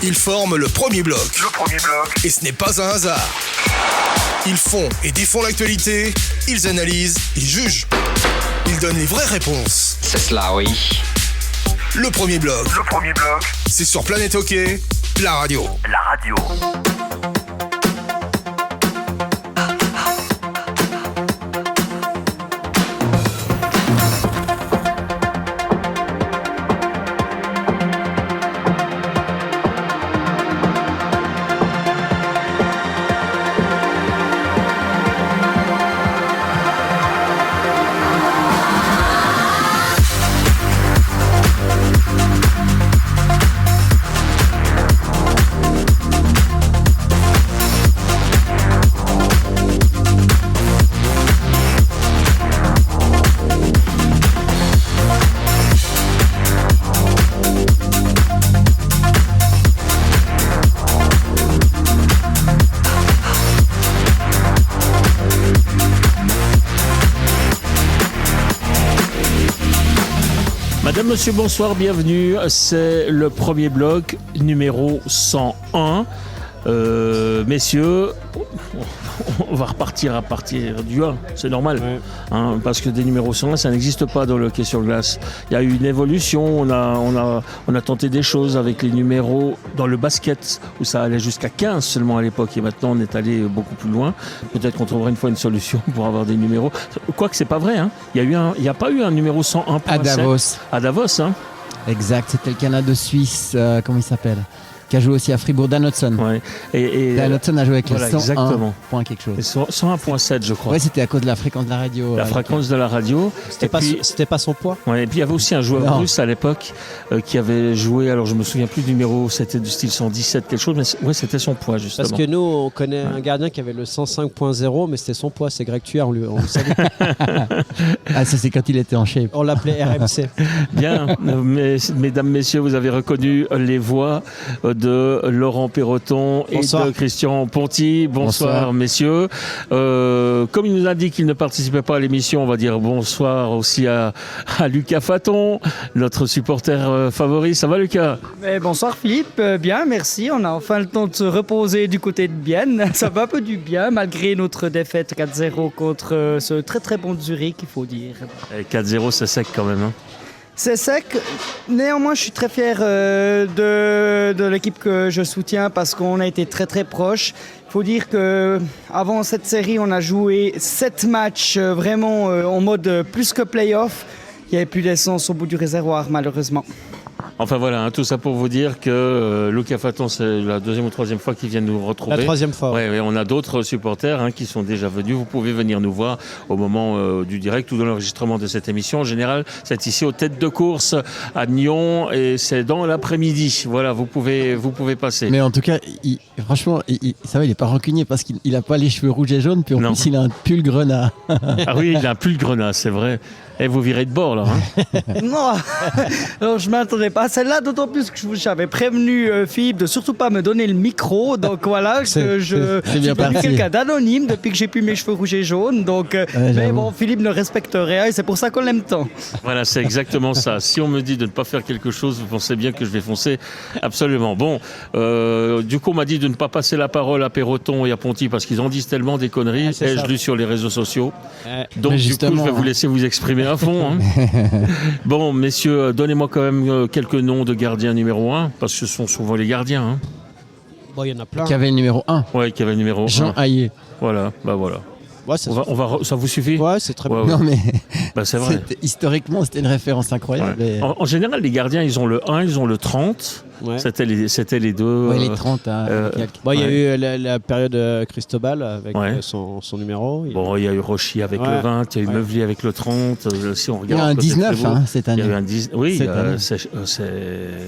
Ils forment le premier bloc. Et ce n'est pas un hasard. Ils font et défont l'actualité, ils analysent, ils jugent. Ils donnent les vraies réponses. C'est cela, oui. Le premier bloc. C'est sur Planète Hockey, la radio. Madame, monsieur, bonsoir, bienvenue. C'est le premier bloc numéro 101. Messieurs, on va repartir à partir du 1, c'est normal, ouais. Parce que des numéros 101, ça n'existe pas dans le hockey sur glace. Il y a eu une évolution, on a tenté des choses avec les numéros dans le basket, où ça allait jusqu'à 15 seulement à l'époque, et maintenant on est allé beaucoup plus loin. Peut-être qu'on trouvera une fois une solution pour avoir des numéros. Quoique c'est pas vrai, il n'y a pas eu un numéro 101 à Davos. À Davos, Exact, c'était le Canada suisse, comment il s'appelle, qui a joué aussi à Fribourg, Dan Hudson. Ouais. Et Dan Hudson a joué avec voilà, le 101 point quelque chose. 101.7 je crois. Ouais, c'était à cause de la fréquence de la radio. La fréquence de la radio. C'était pas son poids. Ouais, et puis il y avait aussi un joueur russe à l'époque qui avait joué, alors je me souviens plus du numéro, c'était du style 117 quelque chose, mais ouais, c'était son poids justement. Parce que nous on connaît un gardien qui avait le 105.0, mais c'était son poids, c'est Greg Thuer, on le salue. Ah, ça c'est quand il était en shape. On l'appelait RMC. Bien, mesdames, messieurs, vous avez reconnu les voix de Laurent Perroton et de Christian Ponty. Bonsoir. Messieurs. Comme il nous a dit qu'il ne participait pas à l'émission, on va dire bonsoir aussi à Lucas Faton, notre supporter favori. Ça va, Lucas ? Bonsoir Philippe, bien, merci. On a enfin le temps de se reposer du côté de Bienne. Ça va un peu du bien, malgré notre défaite 4-0 contre ce très très bon Zurich, il faut dire. Et 4-0, c'est sec quand même. C'est sec. Néanmoins, je suis très fier de l'équipe que je soutiens parce qu'on a été très très proche. Il faut dire qu'avant cette série, on a joué 7 matchs vraiment en mode plus que play-off. Il n'y avait plus d'essence au bout du réservoir, malheureusement. Enfin voilà, tout ça pour vous dire que Lucas Faton, c'est la deuxième ou troisième fois qu'il vient nous retrouver. La troisième fois. Ouais, on a d'autres supporters qui sont déjà venus. Vous pouvez venir nous voir au moment du direct ou de l'enregistrement de cette émission. En général, c'est ici aux têtes de course à Nyon et c'est dans l'après-midi. Voilà, vous pouvez passer. Mais en tout cas, franchement, ça va, il n'est pas rancunier parce qu'il n'a pas les cheveux rouges et jaunes, puis en plus il a un pull grenat. Ah oui, il a un pull grenat, c'est vrai. Et vous virez de bord, là. Non, alors, je ne m'attendais pas à celle-là, d'autant plus que j'avais prévenu Philippe de surtout pas me donner le micro. Donc voilà, je suis devenu quelqu'un d'anonyme depuis que j'ai plus mes cheveux rouges et jaunes. Donc, mais bon, Philippe ne respecte rien et c'est pour ça qu'on l'aime tant. Voilà, c'est exactement ça. Si on me dit de ne pas faire quelque chose, vous pensez bien que je vais foncer. Absolument. Bon, du coup, on m'a dit de ne pas passer la parole à Perroton et à Ponty parce qu'ils en disent tellement des conneries. Ai-je lu sur les réseaux sociaux. Donc, du coup, je vais vous laisser vous exprimer à fond. Bon, messieurs, donnez-moi quand même quelques noms de gardiens numéro 1, parce que ce sont souvent les gardiens. Bon, il y en a plein. Qui avait le numéro 1. Ouais, qui avait le numéro 1. Jean Hayet. Voilà, voilà. Ouais, ça vous suffit ? Ouais, c'est très bien. Non, mais c'est vrai. Historiquement, c'était une référence incroyable. Ouais. En général, les gardiens, ils ont le 1, ils ont le 30. Ouais. C'était les deux. Ouais, les 30. Il y a eu la période Cristobal avec son numéro. Bon, il y a eu Rochy avec le 20, il y a eu Meuvely avec le 30. Si on regarde, il y a un 19 cette année. Il y a eu un 19. Oui, c'est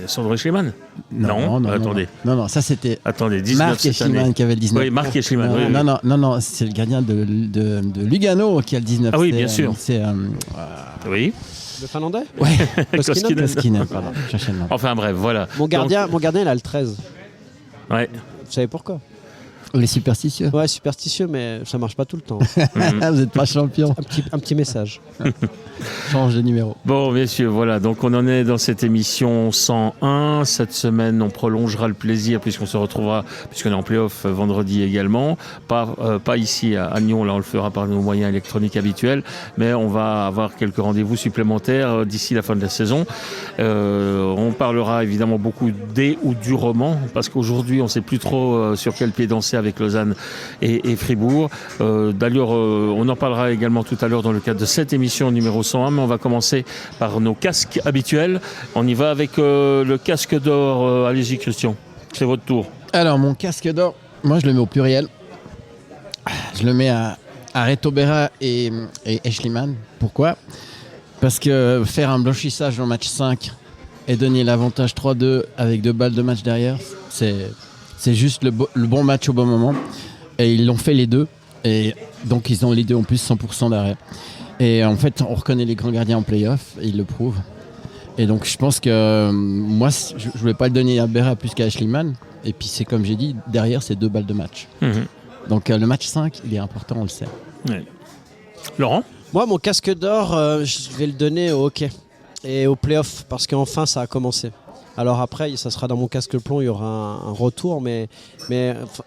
Sandro Schliemann. Non, attendez. Non, ça c'était. Attendez, 19 Marc Schliemann qui avait le 19. Oui, Marc Schliemann. Non, c'est le gardien de Lugano qui a le 19. Ah oui, bien sûr. Oui. Le Finlandais ? Oui, Koskinen, pardon. Enfin bref, voilà. Mon gardien, il a le 13. Ouais. Vous savez pourquoi ? Les superstitieux. Ouais, superstitieux, mais ça marche pas tout le temps. Vous n'êtes pas champion. Un petit message. Change de numéro. Bon, messieurs, voilà, donc on en est dans cette émission 101. Cette semaine, on prolongera le plaisir puisqu'on se retrouvera, puisqu'on est en play-off vendredi également. Pas ici à Nyon, là on le fera par nos moyens électroniques habituels, mais on va avoir quelques rendez-vous supplémentaires d'ici la fin de la saison. On parlera évidemment beaucoup des ou du roman, parce qu'aujourd'hui on ne sait plus trop sur quel pied danser avec Lausanne et Fribourg. D'ailleurs, on en parlera également tout à l'heure dans le cadre de cette émission numéro 101, mais on va commencer par nos casques habituels. On y va avec le casque d'or. Allez-y Christian, c'est votre tour. Alors mon casque d'or, moi je le mets au pluriel. Je le mets à Reto Berra et Schliemann. Pourquoi ? Parce que faire un blanchissage en match 5 et donner l'avantage 3-2 avec 2 balles de match derrière, c'est juste le bon match au bon moment. Et ils l'ont fait les deux. Et donc ils ont les deux en plus 100% d'arrêt. Et en fait, on reconnaît les grands gardiens en play-off, et ils le prouvent. Et donc je pense que moi, je ne voulais pas le donner à Berra plus qu'à Schliemann. Et puis c'est comme j'ai dit, derrière c'est 2 balles de match. Donc le match 5, il est important, on le sait. Ouais. Laurent ? Moi, mon casque d'or, je vais le donner au hockey et au play-off, parce qu'enfin ça a commencé. Alors après, ça sera dans mon casque plomb, il y aura un retour, mais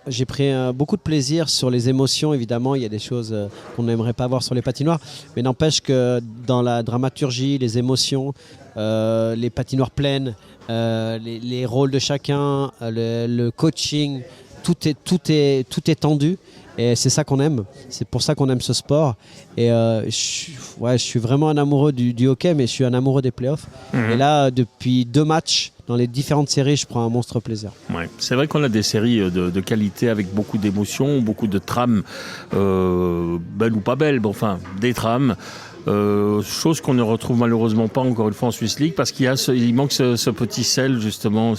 j'ai pris beaucoup de plaisir sur les émotions. Évidemment, il y a des choses qu'on n'aimerait pas voir sur les patinoires, mais n'empêche que dans la dramaturgie, les émotions, les patinoires pleines, les rôles de chacun, le coaching, tout est tendu. Et c'est ça qu'on aime, c'est pour ça qu'on aime ce sport. Et je suis vraiment un amoureux du hockey, mais je suis un amoureux des playoffs. Et là, depuis 2 matchs, dans les différentes séries, je prends un monstre plaisir. Ouais. C'est vrai qu'on a des séries de qualité avec beaucoup d'émotions, beaucoup de trames, belles ou pas belles, bon, enfin des trames. Chose qu'on ne retrouve malheureusement pas encore une fois en Swiss League, parce il manque ce petit sel justement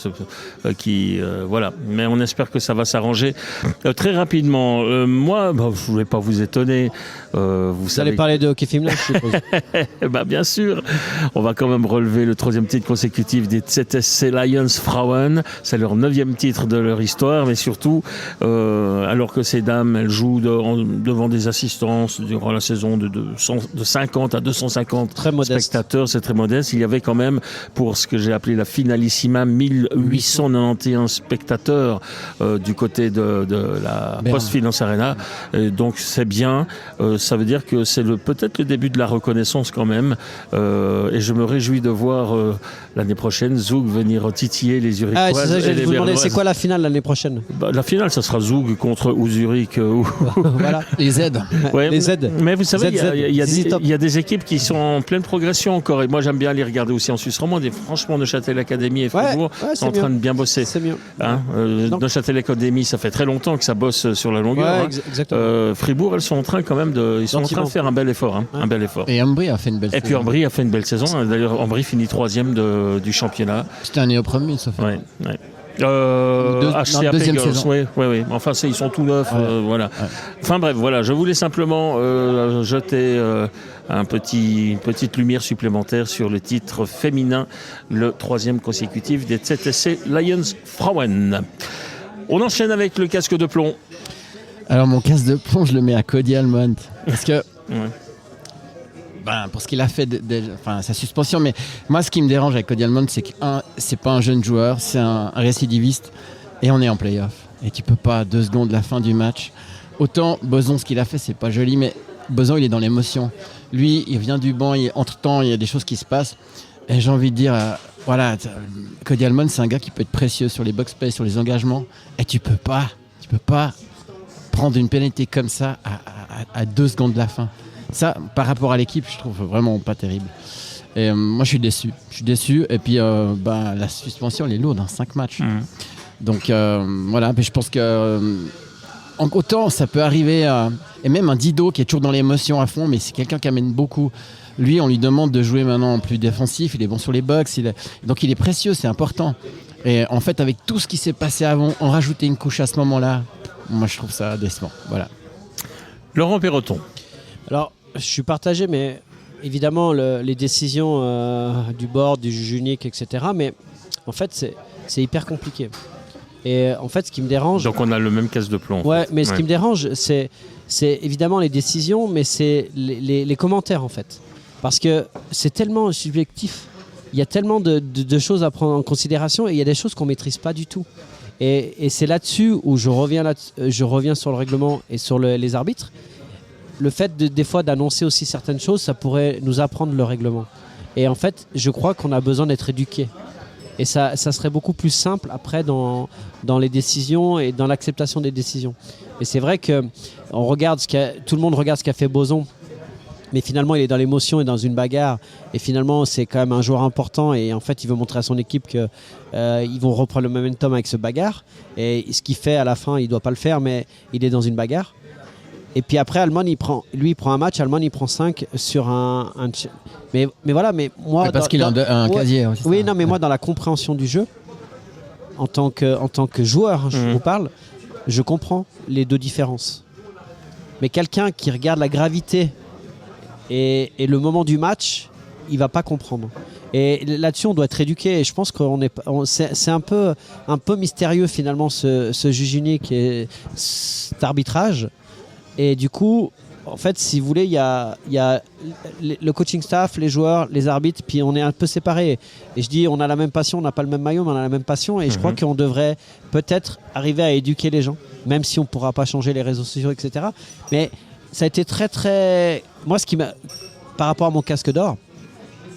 voilà, mais on espère que ça va s'arranger très rapidement. Moi, je ne vais pas vous étonner, vous allez parler de hockey féminin, je suppose. Bien sûr, on va quand même relever le 3e titre consécutif des ZSC Lions Frauen. C'est leur 9e titre de leur histoire, mais surtout alors que ces dames, elles jouent devant des assistances durant la saison de 50 à 250 spectateurs, c'est très modeste. Il y avait quand même, pour ce que j'ai appelé la finalissima, 1891 spectateurs du côté de la Post-Finance Arena. Donc c'est bien. Ça veut dire que c'est peut-être le début de la reconnaissance quand même. Et je me réjouis de voir l'année prochaine Zug venir titiller les Zurichoises. C'est ça, je vais vous demander, c'est quoi la finale l'année prochaine ? La finale, ça sera Zug contre Zurich. Voilà, les Z. Ouais, les Z. Mais vous savez, il y a des équipes qui sont en pleine progression encore. Et moi, j'aime bien les regarder aussi en Suisse romande. Et franchement, Neuchâtel Academy et Fribourg sont en train de bien bosser. C'est mieux. Neuchâtel Academy, ça fait très longtemps que ça bosse sur la longueur. Fribourg, elles sont en train quand même de faire un bel effort. Un bel effort. Et Ambry a fait une belle saison. Et puis Ambry a fait une belle saison. D'ailleurs, Ambry finit 3e du championnat. C'était un néo-premier, ça fait. Ouais. Deuxième saison. Oui. Enfin, ils sont tout neufs. Voilà. Ouais. Enfin bref, voilà. Je voulais simplement jeter une petite lumière supplémentaire sur le titre féminin, le 3e consécutif des ZSC Lions Frauen. On enchaîne avec le casque de plomb. Alors mon casque de plomb, je le mets à Cody Almond. Parce que... pour ce qu'il a fait, sa suspension. Mais moi, ce qui me dérange avec Cody Almond, c'est que c'est pas un jeune joueur, c'est un récidiviste. Et on est en play-off. Et tu peux pas, 2 secondes de la fin du match. Autant Boson, ce qu'il a fait, c'est pas joli, mais Boson, il est dans l'émotion. Lui, il vient du banc, entre-temps, il y a des choses qui se passent. Et j'ai envie de dire, Cody Almond, c'est un gars qui peut être précieux sur les box-plays, sur les engagements. Et tu peux pas prendre une pénalité comme ça à 2 secondes de la fin. Ça, par rapport à l'équipe, je trouve vraiment pas terrible. Et moi, je suis déçu. Et puis, la suspension, elle est lourde, 5 matchs. Donc, voilà. Mais je pense que autant ça peut arriver. Et même un Dido qui est toujours dans l'émotion à fond, mais c'est quelqu'un qui amène beaucoup. Lui, on lui demande de jouer maintenant en plus défensif. Il est bon sur les box. Donc, il est précieux, c'est important. Et en fait, avec tout ce qui s'est passé avant, en rajouter une couche à ce moment-là, moi, je trouve ça décevant. Voilà. Laurent Perroton. Alors, je suis partagé, mais évidemment, les décisions du board, du juge unique, etc. Mais en fait, c'est hyper compliqué. Et en fait, ce qui me dérange... Donc on a le même casque de plomb. Ouais, mais ce qui me dérange, c'est évidemment les décisions, mais c'est les commentaires, en fait. Parce que c'est tellement subjectif. Il y a tellement de choses à prendre en considération et il y a des choses qu'on ne maîtrise pas du tout. Et c'est là-dessus où je reviens sur le règlement et sur les arbitres. Le fait des fois d'annoncer aussi certaines choses, ça pourrait nous apprendre le règlement. Et en fait, je crois qu'on a besoin d'être éduqué. Et ça serait beaucoup plus simple après dans les décisions et dans l'acceptation des décisions. Et c'est vrai que tout le monde regarde ce qu'a fait Boson. Mais finalement, il est dans l'émotion et dans une bagarre. Et finalement, c'est quand même un joueur important. Et en fait, il veut montrer à son équipe qu'ils vont reprendre le momentum avec ce bagarre. Et ce qu'il fait à la fin, il ne doit pas le faire, mais il est dans une bagarre. Et puis après, Allman, il prend un match. Allman, il prend 5 sur un mais voilà, mais moi... Mais parce qu'il a un casier. Ouais, oui, non, mais moi, dans la compréhension du jeu, en tant que joueur, je vous parle, je comprends les deux différences. Mais quelqu'un qui regarde la gravité et le moment du match, il va pas comprendre. Et là-dessus, on doit être éduqué. Et je pense que c'est un peu mystérieux finalement ce juge unique et cet arbitrage. Et du coup, en fait, si vous voulez, il y a le coaching staff, les joueurs, les arbitres, puis on est un peu séparés. Et je dis, on a la même passion, on n'a pas le même maillot, mais on a la même passion. Et je crois qu'on devrait peut-être arriver à éduquer les gens, même si on ne pourra pas changer les réseaux sociaux, etc. Mais ça a été très, très... Moi, par rapport à mon casque d'or,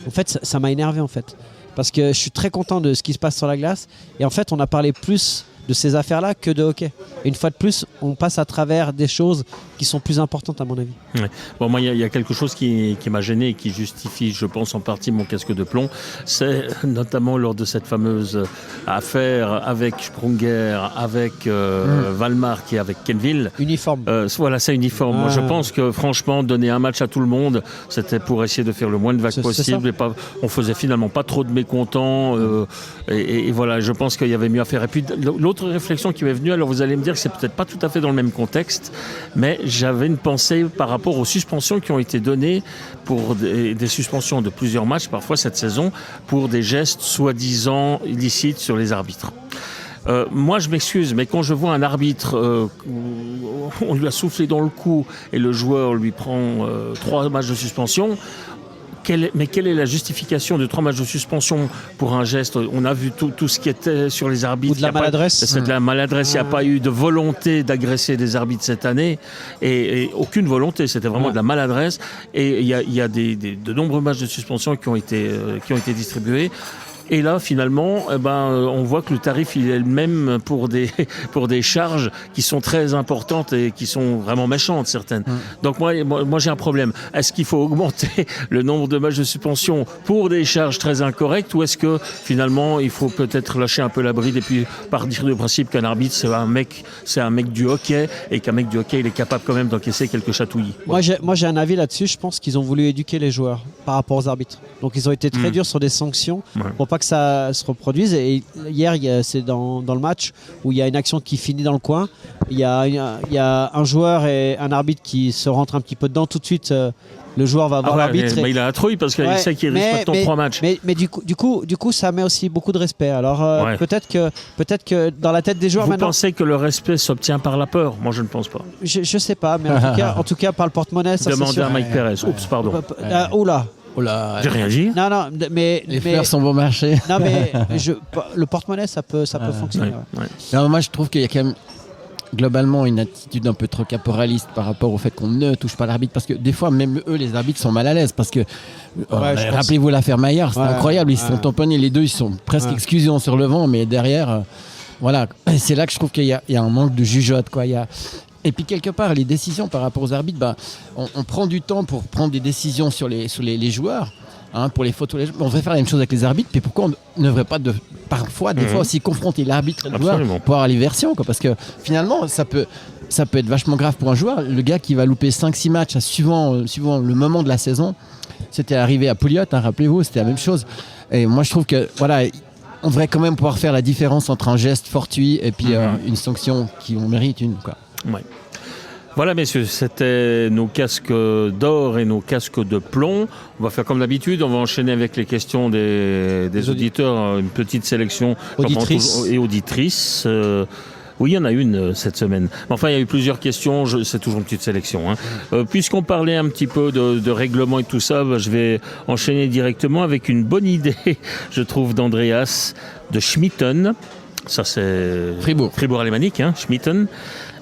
en fait, ça m'a énervé, en fait. Parce que je suis très content de ce qui se passe sur la glace. Et en fait, on a parlé plus de ces affaires-là que de hockey. Et une fois de plus, on passe à travers des choses qui sont plus importantes à mon avis. Ouais. Bon, moi, il y a quelque chose qui m'a gêné et qui justifie, je pense, en partie mon casque de plomb. C'est notamment lors de cette fameuse affaire avec Sprunger, avec Wallmark et avec Kenville. Uniforme. Voilà, c'est uniforme. Moi, je pense que franchement, donner un match à tout le monde, c'était pour essayer de faire le moins de vagues possible. Et on faisait finalement pas trop de mécontents. Et voilà, je pense qu'il y avait mieux à faire. Et puis, l'autre réflexion qui m'est venue, alors vous allez me dire que c'est peut-être pas tout à fait dans le même contexte, mais j'avais une pensée par rapport aux suspensions qui ont été données pour des suspensions de plusieurs matchs, parfois cette saison, pour des gestes soi-disant illicites sur les arbitres. Moi, je m'excuse, mais quand je vois un arbitre, on lui a soufflé dans le cou et le joueur lui prend 3 matchs de suspension, quelle est la justification de 3 matchs de suspension pour un geste? On a vu tout ce qui était sur les arbitres. Ou de la maladresse. C'est de la maladresse. Il n'y a pas eu de volonté d'agresser des arbitres cette année. Et aucune volonté. C'était vraiment de la maladresse. Et il y a de nombreux matchs de suspension qui ont été distribués. Et là, finalement, on voit que le tarif il est le même pour des charges qui sont très importantes et qui sont vraiment méchantes, certaines. Donc moi, j'ai un problème. Est-ce qu'il faut augmenter le nombre de matchs de suspension pour des charges très incorrectes, ou est-ce que finalement, il faut peut-être lâcher un peu la bride et puis partir du principe qu'un arbitre, c'est un mec du hockey, et qu'un mec du hockey, il est capable quand même d'encaisser quelques chatouillis. Moi, j'ai un avis là-dessus. Je pense qu'ils ont voulu éduquer les joueurs par rapport aux arbitres. Donc, ils ont été très durs sur des sanctions pour pas que ça se reproduise. Et hier, c'est dans le match où il y a une action qui finit dans le coin. Il y a un joueur et un arbitre qui se rentrent un petit peu dedans. Tout de suite, le joueur va voir l'arbitre. Mais il a la trouille parce qu'il sait qu'il risque pas de 3 matchs. Mais du coup, ça met aussi beaucoup de respect. Alors peut-être que dans la tête des joueurs Vous pensez que le respect s'obtient par la peur? Moi, je ne pense pas. Je sais pas, mais en tout cas par le porte-monnaie. Demandez à Mike Perez. Oups, pardon. Oula. J'ai rien dit. Non, mais les fleurs sont bon marché. Non, mais le porte-monnaie, ça peut fonctionner. Ouais. Non, moi, je trouve qu'il y a quand même globalement une attitude un peu trop caporaliste par rapport au fait qu'on ne touche pas l'arbitre, parce que des fois, même eux, les arbitres sont mal à l'aise, parce que rappelez-vous l'affaire Maillard, c'était incroyable. Ils se sont tamponnés les deux, ils sont presque excusés en se relevant, mais derrière, voilà, c'est là que je trouve qu'il y a un manque de jugeote, quoi. Et puis quelque part, les décisions par rapport aux arbitres, on prend du temps pour prendre des décisions sur les joueurs, pour les fautes. On devrait faire la même chose avec les arbitres, puis pourquoi on ne devrait pas parfois, des fois aussi confronter l'arbitre et le joueur pour avoir les versions, quoi, parce que finalement, ça peut être vachement grave pour un joueur. Le gars qui va louper 5-6 matchs suivant le moment de la saison, c'était arrivé à Pouliot, rappelez-vous, c'était la même chose. Et moi, je trouve que voilà, on devrait quand même pouvoir faire la différence entre un geste fortuit et puis une sanction qui en mérite une, quoi. Ouais. Voilà, messieurs, c'était nos casques d'or et nos casques de plomb. On va faire comme d'habitude, on va enchaîner avec les questions des auditeurs, une petite sélection. Auditrices. Et auditrices. Oui, il y en a une cette semaine. Enfin, il y a eu plusieurs questions, c'est toujours une petite sélection. Puisqu'on parlait un petit peu de règlement et tout ça, je vais enchaîner directement avec une bonne idée, je trouve, d'Andreas de Schmitten. Ça, c'est Fribourg alémanique, Schmitten.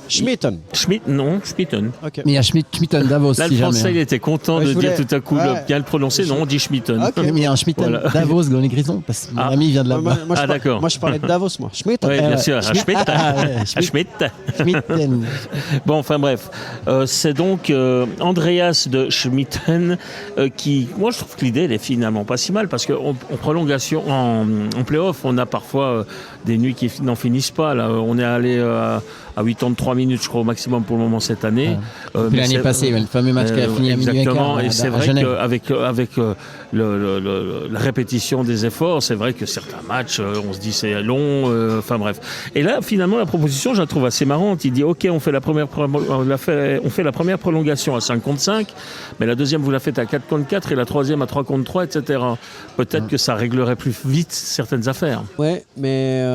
Schmitten. Schmitten. Okay. Mais il y a Schmitten Davos. Là, le français, il était content de dire tout à coup, bien le prononcer. Non, on dit Schmitten. Okay. Mais il y a un Schmitten Davos dans les Grisons, parce que mon ami vient de là-bas. D'accord. Moi, je parlais de Davos, moi. Schmitten. Oui, bien sûr. Schmitten. Bon, enfin bref. C'est donc Andreas de Schmitten qui, moi, je trouve que l'idée, elle est finalement pas si mal, parce qu'en prolongation, en play-off, on a parfois des nuits qui n'en finissent pas. Là, on est allé à 83 minutes, je crois, au maximum pour le moment cette année. Puis l'année passée, le fameux match qui a fini à minuit et quart. Exactement, et c'est vrai qu'avec la répétition des efforts, c'est vrai que certains matchs, on se dit c'est long, enfin bref. Et là, finalement, la proposition, je la trouve assez marrante. Il dit, OK, on fait la première prolongation à 5 contre 5, mais la deuxième, vous la faites à 4 contre 4 et la troisième à 3 contre 3, etc. Peut-être que ça réglerait plus vite certaines affaires. Ouais, mais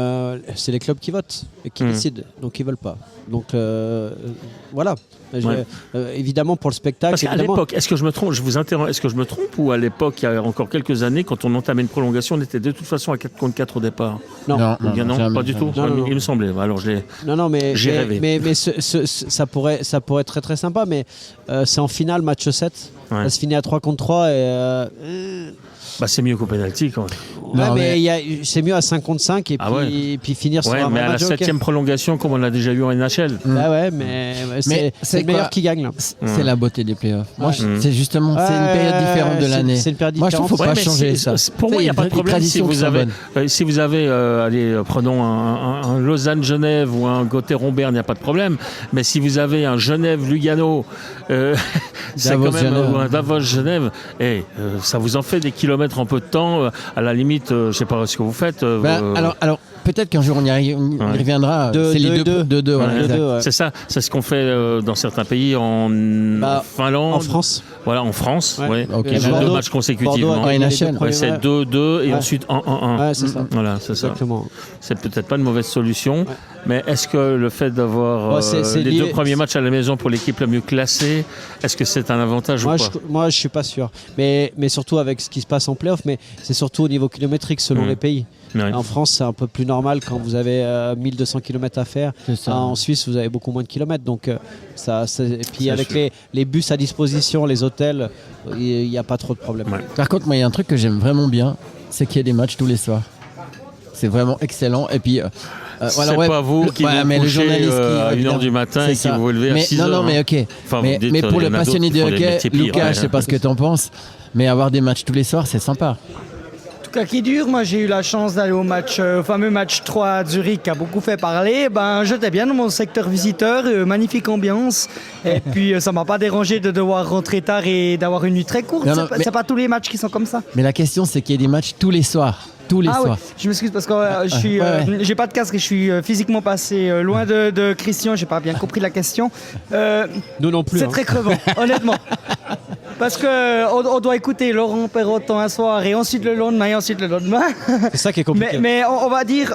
c'est les clubs qui votent et qui décident, donc ils veulent pas. Donc voilà. Évidemment pour le spectacle. Parce qu'à l'époque, est-ce que je me trompe, je vous interromps, est-ce que je me trompe, ou à l'époque, il y a encore quelques années, quand on entamait une prolongation, on était de toute façon à 4 contre 4 au départ? Non, pas du tout. Il me semblait. Alors j'ai rêvé. Mais ça pourrait être très très sympa, mais c'est en finale, match 7. Ça se finit à 3 contre 3 et c'est mieux qu'au pénalty quand même. C'est mieux à 5 contre 5 et puis finir sur un mais à la match 7e prolongation, comme on l'a déjà eu en NHL. Mais c'est le meilleur qui gagne là. C'est la beauté des playoffs. Moi, c'est justement c'est une période différente de l'année. C'est une période moi, je différente. trouve qu'il ne faut pas changer ça. Pour moi, il n'y a pas de problème si vous avez allez, prenons un Lausanne-Genève ou un Gauthier-Rombert, il n'y a pas de problème. Mais si vous avez un Genève-Lugano, c'est quand même un Davos-Genève, ça vous en fait des kilomètres en peu de temps. À la limite, je ne sais pas ce que vous faites. Alors peut-être qu'un jour on y reviendra. C'est les deux. C'est ça. C'est ce qu'on fait dans certains pays, en Finlande. En France. Voilà, en France. Okay. 2 matchs consécutivement. C'est 2-2 et ensuite 1-1. C'est ça. Voilà, c'est ça. Exactement. C'est peut-être pas une mauvaise solution, mais est-ce que le fait d'avoir les 2 premiers matchs à la maison pour l'équipe la mieux classée, est-ce que c'est un avantage ou pas? Moi, je suis pas sûr. Mais surtout avec ce qui se passe en play-off, mais c'est surtout au niveau kilométrique selon les pays. Ouais. En France, c'est un peu plus normal quand vous avez 1200 km à faire. En Suisse, vous avez beaucoup moins de kilomètres. Donc, et puis avec les bus à disposition, les hôtels, il n'y a pas trop de problème. Ouais. Par contre, moi, il y a un truc que j'aime vraiment bien, c'est qu'il y a des matchs tous les soirs. C'est vraiment excellent. Et puis, c'est pas vous qui vous couchez à 1h du matin et qui vous levez à 6h. Non, mais ok. Enfin, mais pour le passionné de hockey, Lucas, je sais pas ce que tu en penses, mais avoir des matchs tous les soirs, c'est sympa. Qui dure, moi j'ai eu la chance d'aller au fameux match 3 à Zurich qui a beaucoup fait parler. J'étais bien dans mon secteur visiteur, magnifique ambiance. Et puis ça m'a pas dérangé de devoir rentrer tard et d'avoir une nuit très courte. C'est pas tous les matchs qui sont comme ça. Mais la question c'est qu'il y ait des matchs tous les soirs. Tous les soirs. Ouais. Je m'excuse parce que j'ai pas de casque et je suis physiquement passé loin de Christian. J'ai pas bien compris la question. Nous non plus. C'est très crevant, honnêtement. Parce qu'on doit écouter Laurent Perrotin un soir et ensuite le lendemain et ensuite le lendemain. C'est ça qui est compliqué. Mais on va dire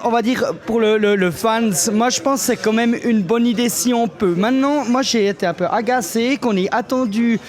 pour le fans, moi je pense que c'est quand même une bonne idée si on peut. Maintenant, moi j'ai été un peu agacé qu'on ait attendu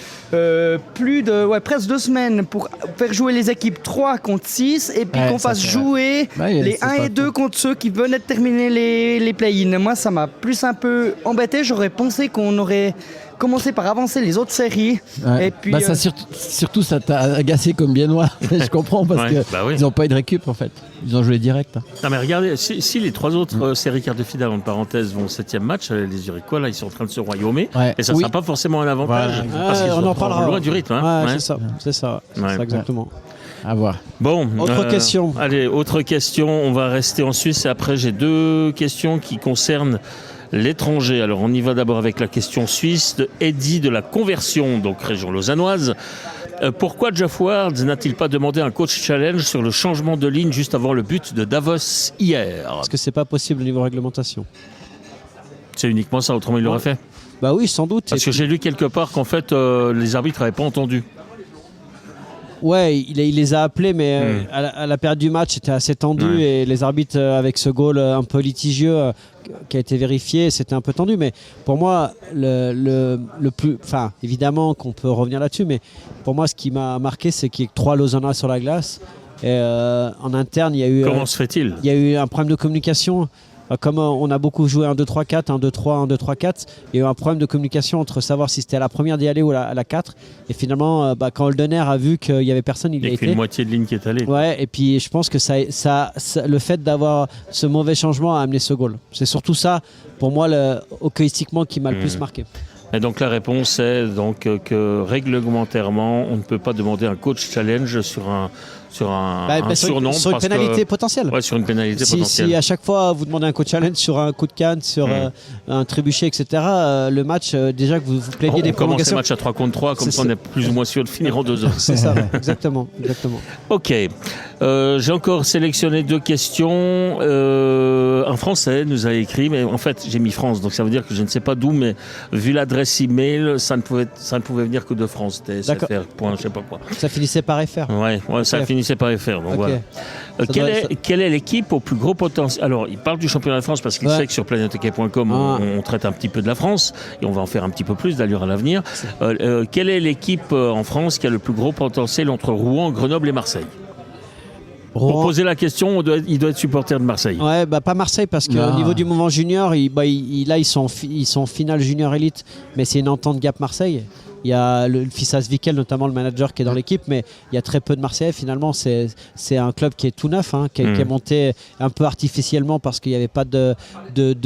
presque 2 semaines pour faire jouer les équipes 3 contre 6 et puis qu'on fasse jouer les 1 et 2 contre ceux qui venaient de terminer les play-in. Moi ça m'a plus un peu embêté. J'aurais pensé qu'on aurait commencer par avancer les autres séries. Ouais. Et puis, ça, surtout, ça t'a agacé comme Biennois. Je comprends parce qu'ils n'ont pas eu de récup en fait. Ils ont joué direct. Non mais regardez, si les 3 autres séries quarts de finale, en parenthèse, vont au 7e match, les Uriquois, là, ils sont en train de se royaumer. Ouais. Et ça ne sera pas forcément un avantage. Parce qu'ils on en parlera. Loin du rythme. C'est ça. Exactement. À voir. Bon, autre question. Allez, autre question. On va rester en Suisse. Et après, j'ai 2 questions qui concernent l'étranger. Alors, on y va d'abord avec la question suisse de Eddy de la Conversion, donc région lausannoise. Pourquoi Jeff Ward n'a-t-il pas demandé un coach challenge sur le changement de ligne juste avant le but de Davos hier? Parce que c'est pas possible au niveau réglementation. C'est uniquement ça, autrement il l'aurait fait. Bah oui, sans doute. Parce que j'ai lu quelque part qu'en fait, les arbitres n'avaient pas entendu. Ouais, il les a appelés, mais à la période du match, c'était assez tendu et les arbitres, avec ce goal un peu litigieux qui a été vérifié, c'était un peu tendu. Mais pour moi, le plus, enfin, évidemment qu'on peut revenir là-dessus, mais pour moi, ce qui m'a marqué, c'est qu'il y a 3 Lausannois sur la glace. Et en interne, il y a eu. Comment se fait-il ? Il y a eu un problème de communication. Comme on a beaucoup joué 1-2-3-4, 1-2-3, 1-2-3-4, il y a eu un problème de communication entre savoir si c'était à la première d'y aller ou à la 4. Et finalement, quand Holdener a vu qu'il n'y avait personne, il y a été. Il y a qu'une moitié de ligne qui est allée. Ouais, et puis je pense que ça, le fait d'avoir ce mauvais changement a amené ce goal. C'est surtout ça, pour moi, hockeystiquement, qui m'a le plus marqué. Et donc la réponse est donc que réglementairement, on ne peut pas demander un coach challenge sur un surnom. Sur une pénalité potentielle. Ouais, sur une pénalité potentielle. Si à chaque fois vous demandez un coach challenge sur un coup de canne, sur un trébuchet, etc., le match, déjà que vous plaignez des prolongations. On commence le match à 3 contre 3, comme ça on est plus ou moins sûr de finir en 2 heures. C'est ça, exactement. Ok. J'ai encore sélectionné 2 questions. Un Français nous a écrit, mais en fait j'ai mis France, donc ça veut dire que je ne sais pas d'où, mais vu l'adresse email, ça ne pouvait venir que de France. TSFR, point, je sais pas quoi. Ça finissait par FR. Ouais, ça finissait par FR. Donc voilà. Quelle est l'équipe au plus gros potentiel ? Alors, il parle du championnat de France parce qu'il sait que sur planethockey.com, on traite un petit peu de la France et on va en faire un petit peu plus d'ailleurs à l'avenir. Quelle est l'équipe en France qui a le plus gros potentiel entre Rouen, Grenoble et Marseille ? Pour poser la question, il doit être supporter de Marseille. Ouais, pas Marseille parce qu'au niveau du mouvement junior, ils sont en finale junior élite, mais c'est une entente Gap Marseille. Il y a le Fissas Vickel, notamment le manager qui est dans l'équipe, mais il y a très peu de Marseillais. Finalement, c'est un club qui est tout neuf, qui est monté un peu artificiellement parce qu'il n'y avait pas de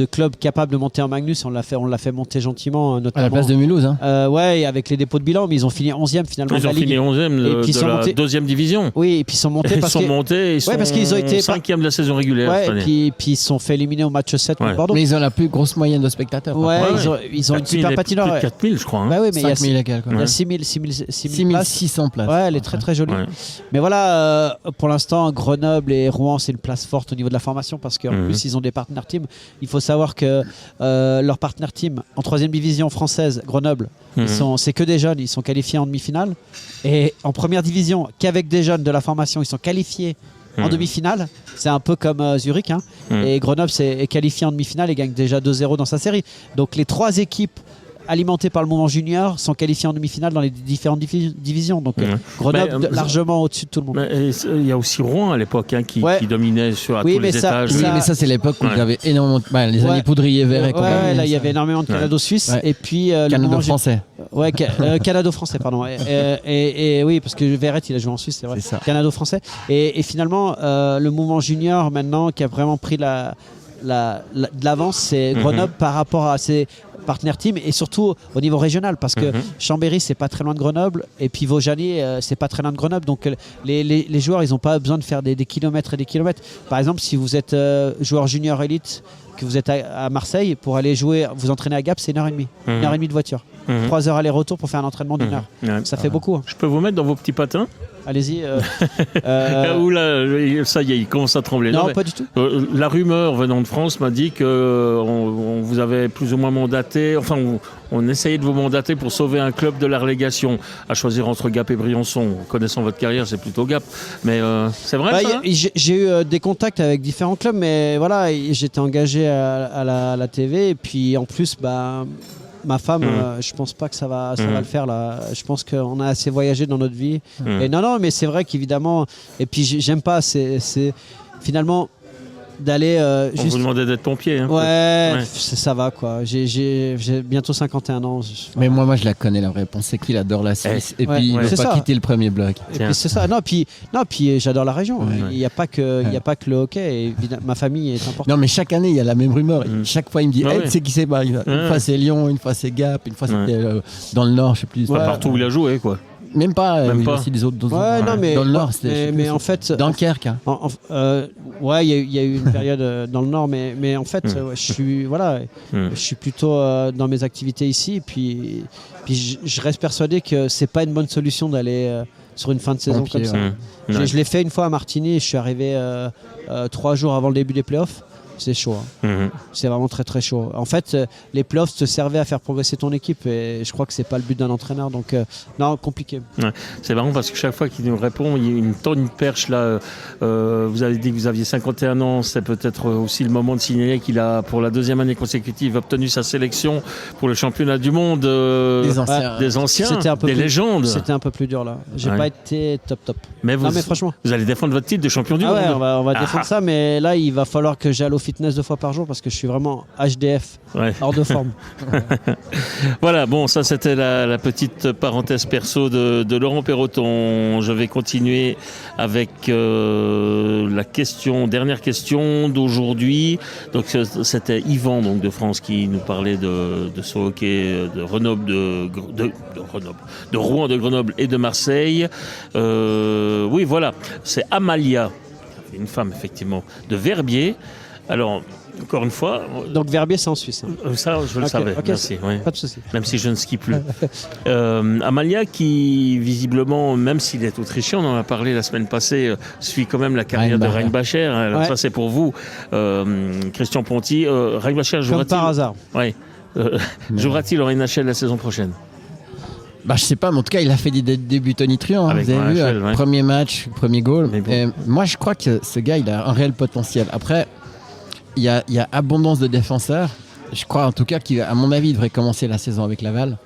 club capable de monter en Magnus. On l'a fait monter gentiment, notamment. À la place de Mulhouse. Ouais, avec les dépôts de bilan, mais ils ont fini 11e finalement. Ils ont fini 11e de la deuxième division. Oui, et puis ils sont montés parce qu'ils ont été 5e de la saison régulière. Ouais, et puis ils se sont fait éliminer au match 7 contre Bordeaux. Mais ils ont la plus grosse moyenne de spectateurs. Ouais, ils ont une super patinoire. Plus de 4000, je crois. Bah oui, mais il y a 6600 places. Ouais, elle est très très jolie. Ouais. Mais voilà, pour l'instant, Grenoble et Rouen, c'est une place forte au niveau de la formation parce qu'en plus, ils ont des partenaires teams. Il faut savoir que leur partenaire team en 3e division française, Grenoble, c'est que des jeunes, ils sont qualifiés en demi-finale. Et en première division, qu'avec des jeunes de la formation, ils sont qualifiés en demi-finale. C'est un peu comme Zurich. Et Grenoble est qualifié en demi-finale et gagne déjà 2-0 dans sa série. Donc les 3 équipes alimentés par le mouvement junior sont qualifiés en demi-finale dans les différentes divisions. Donc Grenoble largement au-dessus de tout le monde. Il y a aussi Rouen à l'époque qui dominait sur tous les étages. Oui, mais ça c'est l'époque où il y avait énormément les années Poudrier Vert et compagnie. Là il y avait énormément de Canado-Suisse et puis Canado-Français. Ouais, Canado-Français, pardon. Et oui, parce que Verret il a joué en Suisse, c'est vrai. Canado-Français. Et finalement, le mouvement junior maintenant qui a vraiment pris de l'avance, c'est Grenoble par rapport à ses partenaire team et surtout au niveau régional parce que Chambéry c'est pas très loin de Grenoble et puis Vaujany c'est pas très loin de Grenoble, donc les joueurs ils n'ont pas besoin de faire des kilomètres et des kilomètres. Par exemple, si vous êtes joueur junior élite, que vous êtes à Marseille, pour aller jouer, vous entraîner à Gap, c'est 1h30. 1h30 de voiture. 3 heures aller-retour pour faire un entraînement d'1 heure. Ça fait beaucoup. Je peux vous mettre dans vos petits patins ? Allez-y. Oula, ça y est, il commence à trembler. Non, pas du tout. La rumeur venant de France m'a dit qu'on vous avait plus ou moins mandaté, enfin on essayait de vous mandater pour sauver un club de la relégation, à choisir entre Gap et Briançon. Connaissant votre carrière, c'est plutôt Gap. Mais c'est vrai ça j'ai eu des contacts avec différents clubs, mais voilà, j'étais engagé à la TV et puis en plus, ma femme, je pense pas que ça va le faire là. Je pense qu'on a assez voyagé dans notre vie. Et non, mais c'est vrai qu'évidemment. Et puis j'aime pas. C'est finalement d'aller. On vous demandait d'être pompier. Ça va quoi. J'ai bientôt 51 ans. Mais moi je la connais la réponse. C'est qu'il adore la Suisse et puis il veut pas quitter le premier bloc. Et puis c'est ça. Non, puis j'adore la région. Il n'y a pas que le hockey. Ma famille est importante. Non, mais chaque année il y a la même rumeur. Chaque fois il me dit tu sais qui c'est une fois c'est Lyon, une fois c'est Gap, une fois c'était dans le Nord, je sais plus. Partout où il a joué quoi. Même pas. Aussi des autres. Non, mais dans le Nord, c'était. Mais en fait, Dunkerque. Il y a eu une période dans le Nord, mais en fait, je suis plutôt dans mes activités ici, puis je reste persuadé que c'est pas une bonne solution d'aller sur une fin de saison comme ça. Je l'ai fait une fois à Martigny, je suis arrivé 3 jours avant le début des playoffs. c'est chaud. C'est vraiment très très chaud. En fait, les playoffs te servaient à faire progresser ton équipe et je crois que c'est pas le but d'un entraîneur. Donc non, compliqué. Ouais. C'est marrant parce que chaque fois qu'il nous répond, il me tend une perche là. Vous avez dit que vous aviez 51 ans, c'est peut-être aussi le moment de signaler qu'il a pour la 2e année consécutive obtenu sa sélection pour le championnat du monde des anciens, des légendes. C'était un peu plus dur là. J'ai pas été top. Mais franchement, vous allez défendre votre titre de champion du monde. Ouais, on va défendre ça, mais là il va falloir que j'aille au fitness 2 fois par jour parce que je suis vraiment HDF, hors de forme. Voilà, bon, ça c'était la petite parenthèse perso de Laurent Perroton. Je vais continuer avec la dernière question d'aujourd'hui. Donc c'était Yvan donc, de France qui nous parlait de ce hockey de Grenoble, de Rouen, de Grenoble et de Marseille. Oui, voilà, c'est Amalia, une femme effectivement, de Verbier. Alors, encore une fois... Donc Verbier, c'est en Suisse. Ça, je le savais, merci. Oui. Pas de souci. Même si je ne skie plus. Amalia qui, visiblement, même s'il est autrichien, on en a parlé la semaine passée, suit quand même la carrière de Reinbacher. Alors ça, c'est pour vous, Christian Ponty. Reinbacher jouera-t-il... Comme par hasard. Oui. Jouera-t-il au NHL la saison prochaine? Je sais pas, mais en tout cas, il a fait des débuts tonitruants. Vous avez vu, premier match, premier goal. Bon. Moi, je crois que ce gars, il a un réel potentiel. Après, il y a abondance de défenseurs. Je crois en tout cas qu'à mon avis, il devrait commencer la saison avec Laval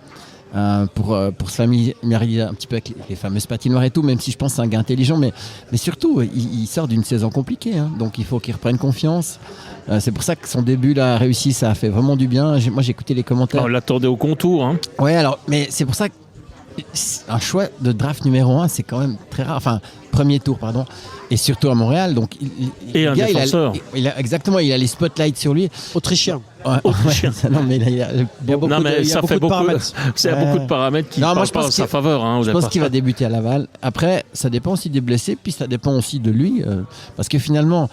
pour se familiariser un petit peu avec les fameuses patinoires et tout, même si je pense que c'est un gars intelligent. Mais surtout, il sort d'une saison compliquée. Donc, il faut qu'il reprenne confiance. C'est pour ça que son début là, réussi, ça a fait vraiment du bien. Moi, j'ai écouté les commentaires. On l'attendait au contour. Ouais, alors, mais c'est pour ça que un choix de draft numéro 1, c'est quand même très rare. Enfin, premier tour, pardon. Et surtout à Montréal. Donc, un défenseur. Exactement, il a les spotlights sur lui. Autrichien. Autrichien. Non, mais il y a beaucoup de paramètres. C'est beaucoup de paramètres qui parlent pas en sa faveur. Je pense qu'il va débuter à Laval. Après, ça dépend aussi des blessés, puis ça dépend aussi de lui. Parce que finalement...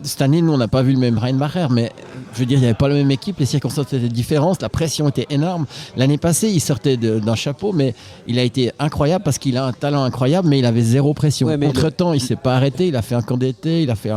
cette année, nous, on n'a pas vu le même Reinbacher, mais je veux dire, il n'y avait pas la même équipe, les circonstances étaient différentes, la pression était énorme. L'année passée, il sortait d'un chapeau, mais il a été incroyable parce qu'il a un talent incroyable, mais il avait zéro pression. Entre-temps, il ne s'est pas arrêté, il a fait un camp d'été, il a fait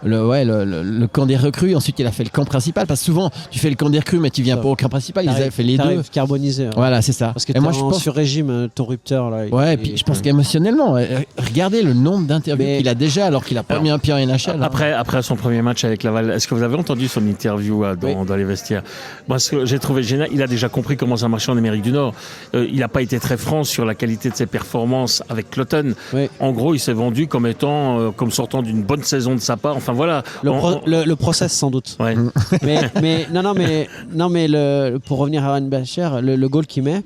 le camp des recrues, ensuite il a fait le camp principal, parce que souvent, tu fais le camp des recrues, mais tu viens pas au camp principal, ils avaient fait les deux. Carbonisé. Voilà, c'est ça. Parce que moi, je pense sur régime, ton rupteur. Là, et puis je pense qu'émotionnellement, regardez le nombre d'interviews qu'il a déjà, alors qu'il a pas mis un pied en NHL. Après son premier match avec Laval, est-ce que vous avez entendu son interview dans les vestiaires? Moi, ce que j'ai trouvé génial, il a déjà compris comment ça marchait en Amérique du Nord. Il n'a pas été très franc sur la qualité de ses performances avec Cloton. En gros, il s'est vendu comme étant, comme sortant d'une bonne saison de sa part. Enfin voilà. Le process sans doute. Ouais. mais pour revenir à Reinbacher, le goal qu'il met,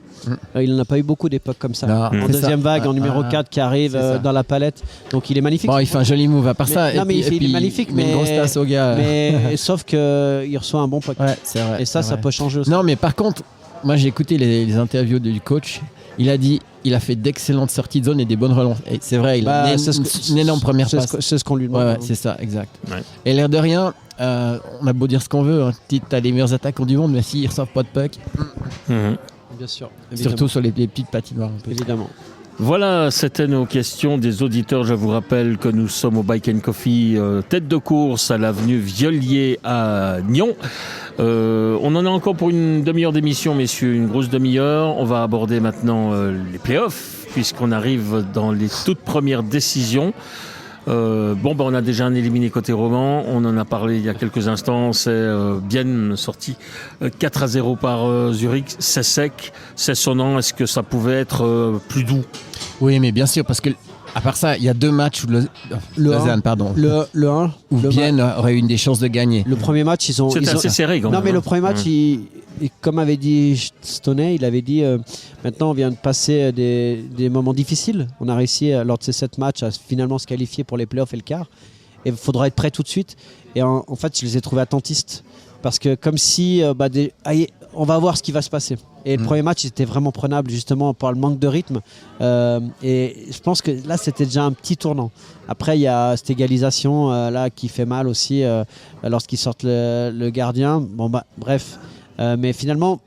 il n'en a pas eu beaucoup d'époques comme ça. En deuxième vague, en numéro 4 qui arrive dans la palette. Donc il est magnifique. Bon, il fait un joli move à part ça. Il est magnifique, mais une grosse tasse au gars. Mais sauf qu'il reçoit un bon puck. Ouais, c'est vrai. Et ça peut changer aussi. Non, mais par contre, moi j'ai écouté les interviews du coach. Il a dit il a fait d'excellentes sorties de zone et des bonnes relances. Et c'est vrai, il a une énorme première passe. C'est ce qu'on lui demande. Ouais, c'est ça, exact. Ouais. Et l'air de rien, on a beau dire ce qu'on veut, t'as les meilleurs attaquants du monde, mais s'ils ne reçoivent pas de puck. Bien sûr. Surtout sur les petites patinoires. Évidemment. Voilà, c'était nos questions des auditeurs. Je vous rappelle que nous sommes au Bike and Coffee, tête de course à l'avenue Violier à Nyon. On en a encore pour une demi-heure d'émission, messieurs, une grosse demi-heure. On va aborder maintenant les playoffs, puisqu'on arrive dans les toutes premières décisions. On a déjà un éliminé côté roman, on en a parlé il y a quelques instants, c'est bien sorti 4-0 par Zurich, c'est sec, c'est sonnant. Est-ce que ça pouvait être plus doux? Oui, mais bien sûr, parce que à part ça, il y a deux matchs où Lausanne, pardon. Le 1 où Bienne aurait eu une des chances de gagner. Le premier match, c'était assez serré quand même. Non, mais le premier match, comme avait dit Stoney, il avait dit maintenant on vient de passer des moments difficiles. On a réussi lors de ces 7 matchs à finalement se qualifier pour les playoffs et le quart. Et il faudra être prêt tout de suite. Et en fait, je les ai trouvés attentistes. Parce que comme si on va voir ce qui va se passer. Et le premier match était vraiment prenable justement par le manque de rythme. Et je pense que là c'était déjà un petit tournant. Après il y a cette égalisation là qui fait mal aussi lorsqu'ils sortent le gardien. Bref. Mais finalement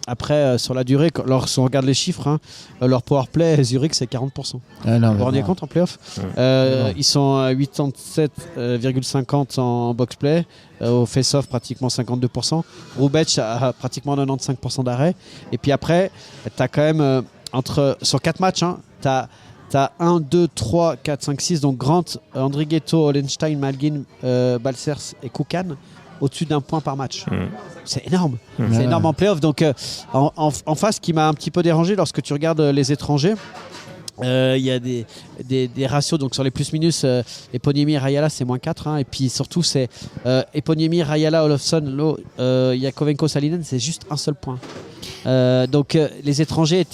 après, sur la durée, si on regarde les chiffres, leur powerplay, Zurich, c'est 40%. Vous vous rendez compte en playoff Ils sont à 87,50 en box-play. Au face-off, pratiquement 52%. Roubec a pratiquement 95% d'arrêt. Et puis après, tu as quand même, sur 4 matchs, tu as 1, 2, 3, 4, 5, 6. Donc Grant, Andrighetto, Hollenstein, Malgin, Balcers et Koukan au-dessus d'1 point par match. C'est énorme. C'est énorme en playoff. Donc en face, ce qui m'a un petit peu dérangé lorsque tu regardes les étrangers, il y a des ratios donc sur les plus-minus. Eponiemi et Rayala c'est -4 et puis surtout c'est Eponiemi, Rayala, Olofsson, Yakovenko, Salinen, c'est juste un seul point. Donc les étrangers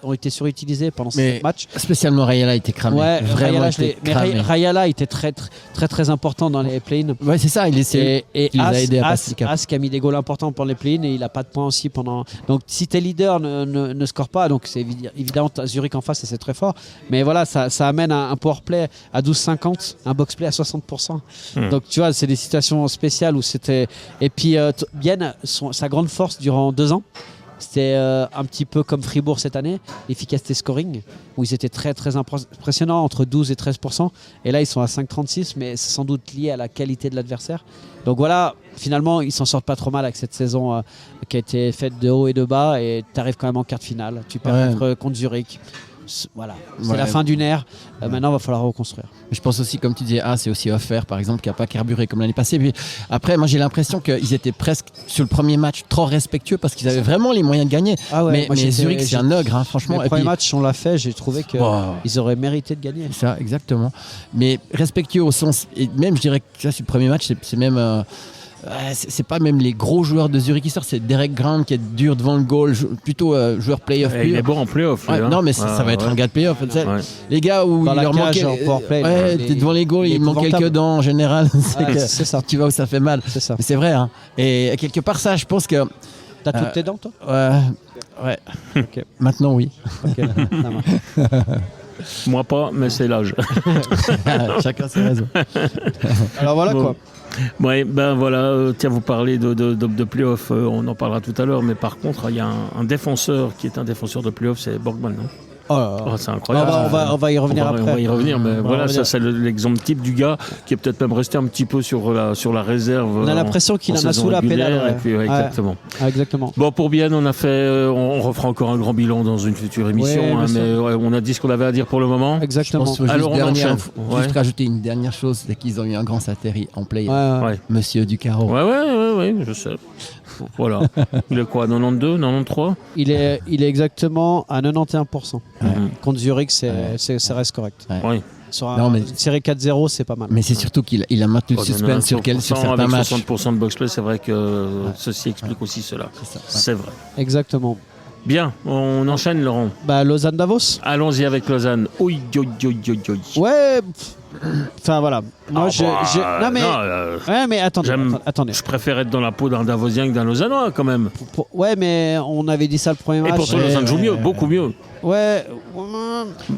ont été surutilisés pendant ce match. Spécialement Rayala était cramé. Ouais, vraiment Rayala était très important dans les play-in. Ouais, c'est ça, il les a aidés à passer le cap. As qui a mis des goals importants pour les play-in et il a pas de points aussi pendant. Donc si tes leaders ne scorent pas, donc c'est évidemment Zurich en face et c'est très fort. Mais voilà, ça amène un powerplay à 12,50, un box-play à 60%. Donc tu vois, c'est des situations spéciales où c'était. Et puis Bienne, sa grande force durant 2 ans, c'était un petit peu comme Fribourg cette année, l'efficacité scoring, où ils étaient très très impressionnants, entre 12 et 13%. Et là, ils sont à 5,36, mais c'est sans doute lié à la qualité de l'adversaire. Donc voilà, finalement, ils s'en sortent pas trop mal avec cette saison qui a été faite de haut et de bas. Et tu arrives quand même en quart de finale. Tu perds contre Zurich. Voilà, c'est la fin d'une ère. Maintenant, il va falloir reconstruire. Je pense aussi, comme tu disais, c'est aussi Offer, par exemple, qui n'a pas carburé comme l'année passée. Puis après, moi, j'ai l'impression qu'ils étaient presque, sur le premier match, trop respectueux parce qu'ils avaient vraiment les moyens de gagner. Mais Zurich, c'est un ogre, franchement. Le premier match, on l'a fait, j'ai trouvé qu'ils auraient mérité de gagner. Ça, exactement. Mais respectueux au sens, et même, je dirais que ça, sur le premier match, c'est même... c'est pas même les gros joueurs de Zurich qui sortent, c'est Derek Grant qui est dur devant le goal, plutôt joueur playoff. Il est bon en playoff. Non, mais ça va être un gars de playoff. Les gars où il leur manquait. T'es devant les goals, il manque quelques dents en général. C'est ça. Tu vois où ça fait mal. C'est ça. Mais c'est vrai. Et quelque part, ça, je pense que. T'as toutes tes dents, toi Ouais. Okay. Maintenant, oui. Okay, ça marche. Moi pas, mais c'est l'âge. Chacun ses raisons. Alors voilà quoi. Ouais, ben voilà, tiens, vous parlez de playoff, on en parlera tout à l'heure, mais par contre, il y a un défenseur qui est un défenseur de playoff, c'est Borgman, non ? C'est incroyable. On va y revenir après. On va y revenir, mais voilà, ça c'est l'exemple type du gars qui est peut-être même resté un petit peu sur la réserve. On a l'impression qu'il en a sous la pédale. Exactement. Exactement. Bon, pour Bienne, on a fait, on refera encore un grand bilan dans une future émission, mais on a dit ce qu'on avait à dire pour le moment. Exactement. Je pense Alors on enchaîne. Juste rajouter une dernière chose, c'est qu'ils ont eu un grand satellite en play. Monsieur Ducaro. Ouais, je sais. Voilà. Il est quoi, 92, 93 ? Il est exactement à 91%. Contre Zurich, ça reste correct. Oui. Sur une série 4-0, c'est pas mal. Mais c'est surtout qu'il a maintenu le suspense sur certains matchs. Avec 60% de box-play, c'est vrai que ceci explique aussi cela. C'est vrai. Exactement. Bien, on enchaîne, Laurent. Lausanne-Davos. Allons-y avec Lausanne. Ouais. Enfin voilà. Moi, mais attendez. Je préfère être dans la peau d'un Davosien que d'un Lausannois quand même. Ouais, mais on avait dit ça le premier match. Et pourtant, Lausanne joue mieux, beaucoup mieux. Ouais.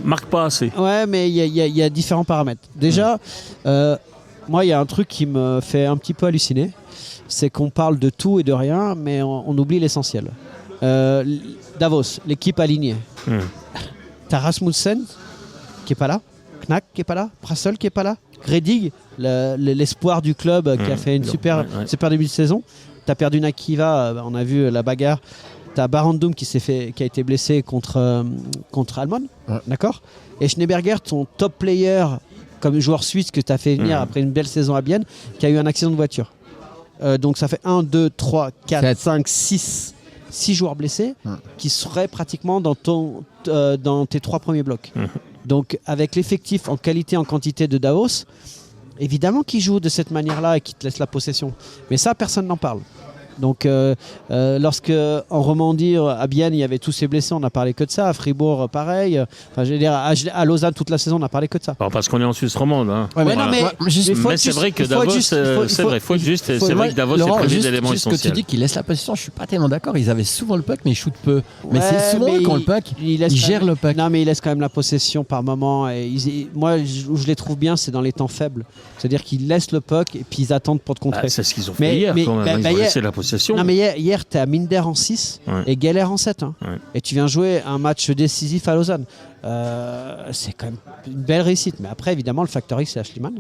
Marque pas assez. Ouais, mais il y a différents paramètres. Déjà, moi, il y a un truc qui me fait un petit peu halluciner. C'est qu'on parle de tout et de rien, mais on oublie l'essentiel. Davos, l'équipe alignée. T'as Rasmussen qui est pas là, Knack qui est pas là, Prassel qui est pas là, Gredig, l'espoir du club qui a fait une super début de saison. T'as perdu Nakiva, on a vu la bagarre. T'as Barandum qui a été blessé contre Almon, d'accord. Et Schneeberger, ton top player comme joueur suisse que t'as fait venir après une belle saison à Bienne, qui a eu un accident de voiture. Donc ça fait 1, 2, 3, 4, 5, 6 joueurs blessés qui seraient pratiquement dans tes 3 premiers blocs. Donc avec l'effectif en qualité, en quantité de Davos, évidemment qu'ils jouent de cette manière-là et qu'ils te laissent la possession. Mais ça, personne n'en parle. Donc lorsque en Romandie, à Bienne, il y avait tous ces blessés, on n'a parlé que de ça. À Fribourg, pareil. Enfin, je veux dire, à Lausanne, toute la saison, on a parlé que de ça. Alors, parce qu'on est en Suisse romande. Hein. Mais c'est vrai que Davos, il faut être juste. C'est vrai que Davos, c'est prévu d'éléments essentiels. Ce que tu dis qu'ils laissent la possession, je suis pas tellement d'accord. Ils avaient souvent le puck, mais ils shootent peu. Mais c'est souvent eux qui ont le puck. Ils gèrent le puck. Non, mais ils laissent quand même la possession par moment. Et moi, où je les trouve bien, c'est dans les temps faibles. C'est-à-dire qu'ils laissent le puck et puis ils attendent pour te contrer. C'est ce qu'ils ont fait hier quand même. Ils ont laissé la possession. possession. Non, mais hier tu es à Minder en 6 et Geller en 7. Hein. Ouais. Et tu viens jouer un match décisif à Lausanne. C'est quand même une belle réussite. Mais après, évidemment, le facteur X, c'est Ashliman.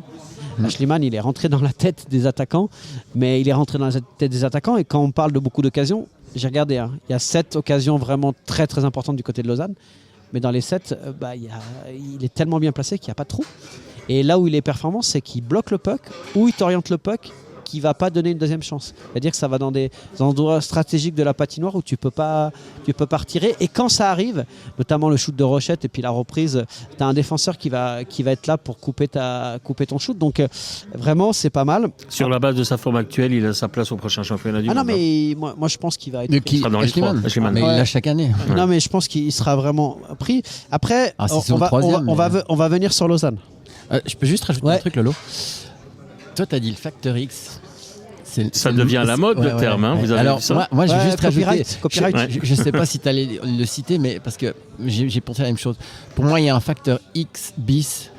Ashliman, il est rentré dans la tête des attaquants. Mais il est rentré dans la tête des attaquants. Et quand on parle de beaucoup d'occasions, j'ai regardé. Hein, il y a 7 occasions vraiment très très importantes du côté de Lausanne. Mais dans les 7, il est tellement bien placé qu'il n'y a pas de trou. Et là où il est performant, c'est qu'il bloque le puck ou il t'oriente le puck qui ne va pas donner une deuxième chance. C'est-à-dire que ça va dans des endroits stratégiques de la patinoire où tu peux pas retirer. Et quand ça arrive, notamment le shoot de Rochette et puis la reprise, tu as un défenseur qui va être là pour couper ton shoot. Donc vraiment, c'est pas mal. Sur la base de sa forme actuelle, il a sa place au prochain championnat du monde. Non, mais moi je pense qu'il va être Il sera dans les trois. Mais il l'a chaque année. Non, mais je pense qu'il sera vraiment pris. Après, on va venir sur Lausanne. Je peux juste rajouter un truc, Lolo. Toi, tu as dit le facteur X. Ça devient la mode, le terme. Hein, vous avez alors, vu ça moi, j'ai juste rajouté. Copyright. Je ne sais pas si tu allais le citer, mais parce que j'ai pensé à la même chose. Pour moi, il y a un facteur X bis,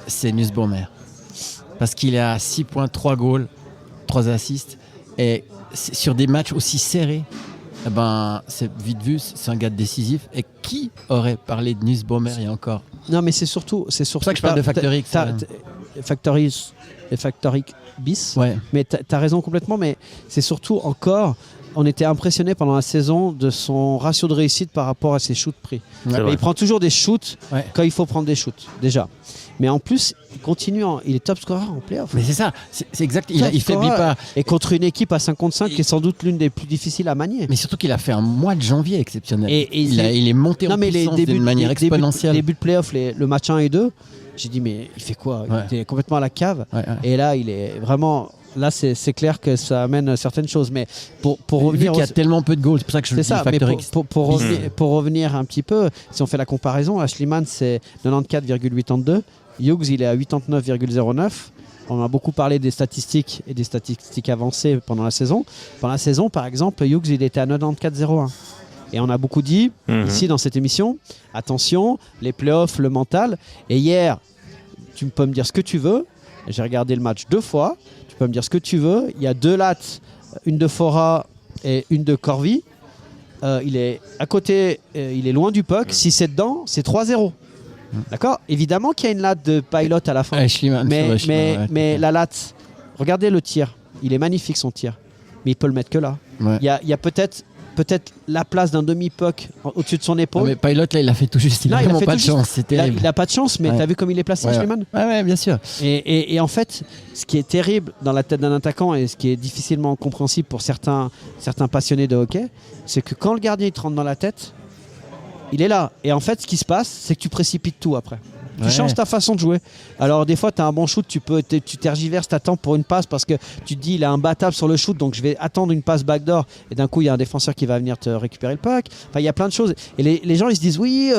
c'est Nussbaumer. Parce qu'il a 6 points, 3 goals, 3 assists. Et sur des matchs aussi serrés, c'est vite vu, c'est un gars décisif. Et qui aurait parlé de Nussbaumer il y a encore? Non, mais c'est surtout pour ça que je parle de facteur X. Factor X et factor X bis. Ouais. Mais tu as raison complètement, mais c'est surtout encore, on était impressionné pendant la saison de son ratio de réussite par rapport à ses shoots pris. Il prend toujours des shoots quand il faut prendre des shoots, déjà. Mais en plus, il continue, il est top scorer en playoff. Mais c'est ça, c'est exact, il faiblit pas. Et contre une équipe à 5 contre 5 qui est sans doute l'une des plus difficiles à manier. Mais surtout qu'il a fait un mois de janvier exceptionnel. Et il est monté en puissance d'une manière exponentielle. Début de playoff, le match 1 et 2, j'ai dit mais il fait quoi? Il était complètement à la cave. Et là, il est vraiment... Là, c'est clair que ça amène certaines choses. Mais pour revenir... Vu qu'il y a tellement peu de goals, c'est pour ça que je dis facteur X. Pour revenir un petit peu, si on fait la comparaison, Ashliman, c'est 94,82. Hughes, il est à 89,09. On a beaucoup parlé des statistiques et des statistiques avancées pendant la saison. Pendant la saison, par exemple, Hughes, il était à 94,01. Et on a beaucoup dit, ici, dans cette émission, attention, les playoffs, le mental. Et hier, tu peux me dire ce que tu veux. J'ai regardé le match 2 fois. Tu peux me dire ce que tu veux. Il y a 2 lattes, une de Fora et une de Corvi. Il est à côté, il est loin du puck. Si c'est dedans, c'est 3-0. D'accord ? Évidemment qu'il y a une latte de Pilot à la fin. Mais la latte, regardez le tir. Il est magnifique son tir. Mais il peut le mettre que là. Il y a peut-être la place d'un demi-puck au-dessus de son épaule. Mais Pilot, là, il a fait tout juste. Il n'a vraiment pas de chance. C'est terrible. Il n'a pas de chance, mais t'as vu comme il est placé, Schliemann ? Ouais, bien sûr. Et en fait, ce qui est terrible dans la tête d'un attaquant et ce qui est difficilement compréhensible pour certains passionnés de hockey, c'est que quand le gardien il te rentre dans la tête, il est là. Et en fait, ce qui se passe, c'est que tu précipites tout après. Tu changes ta façon de jouer. Alors des fois tu as un bon shoot, tu tergiverses, t'attends pour une passe parce que tu te dis il est imbattable sur le shoot, donc je vais attendre une passe backdoor et d'un coup il y a un défenseur qui va venir te récupérer le puck. Enfin il y a plein de choses. Et les gens ils se disent oui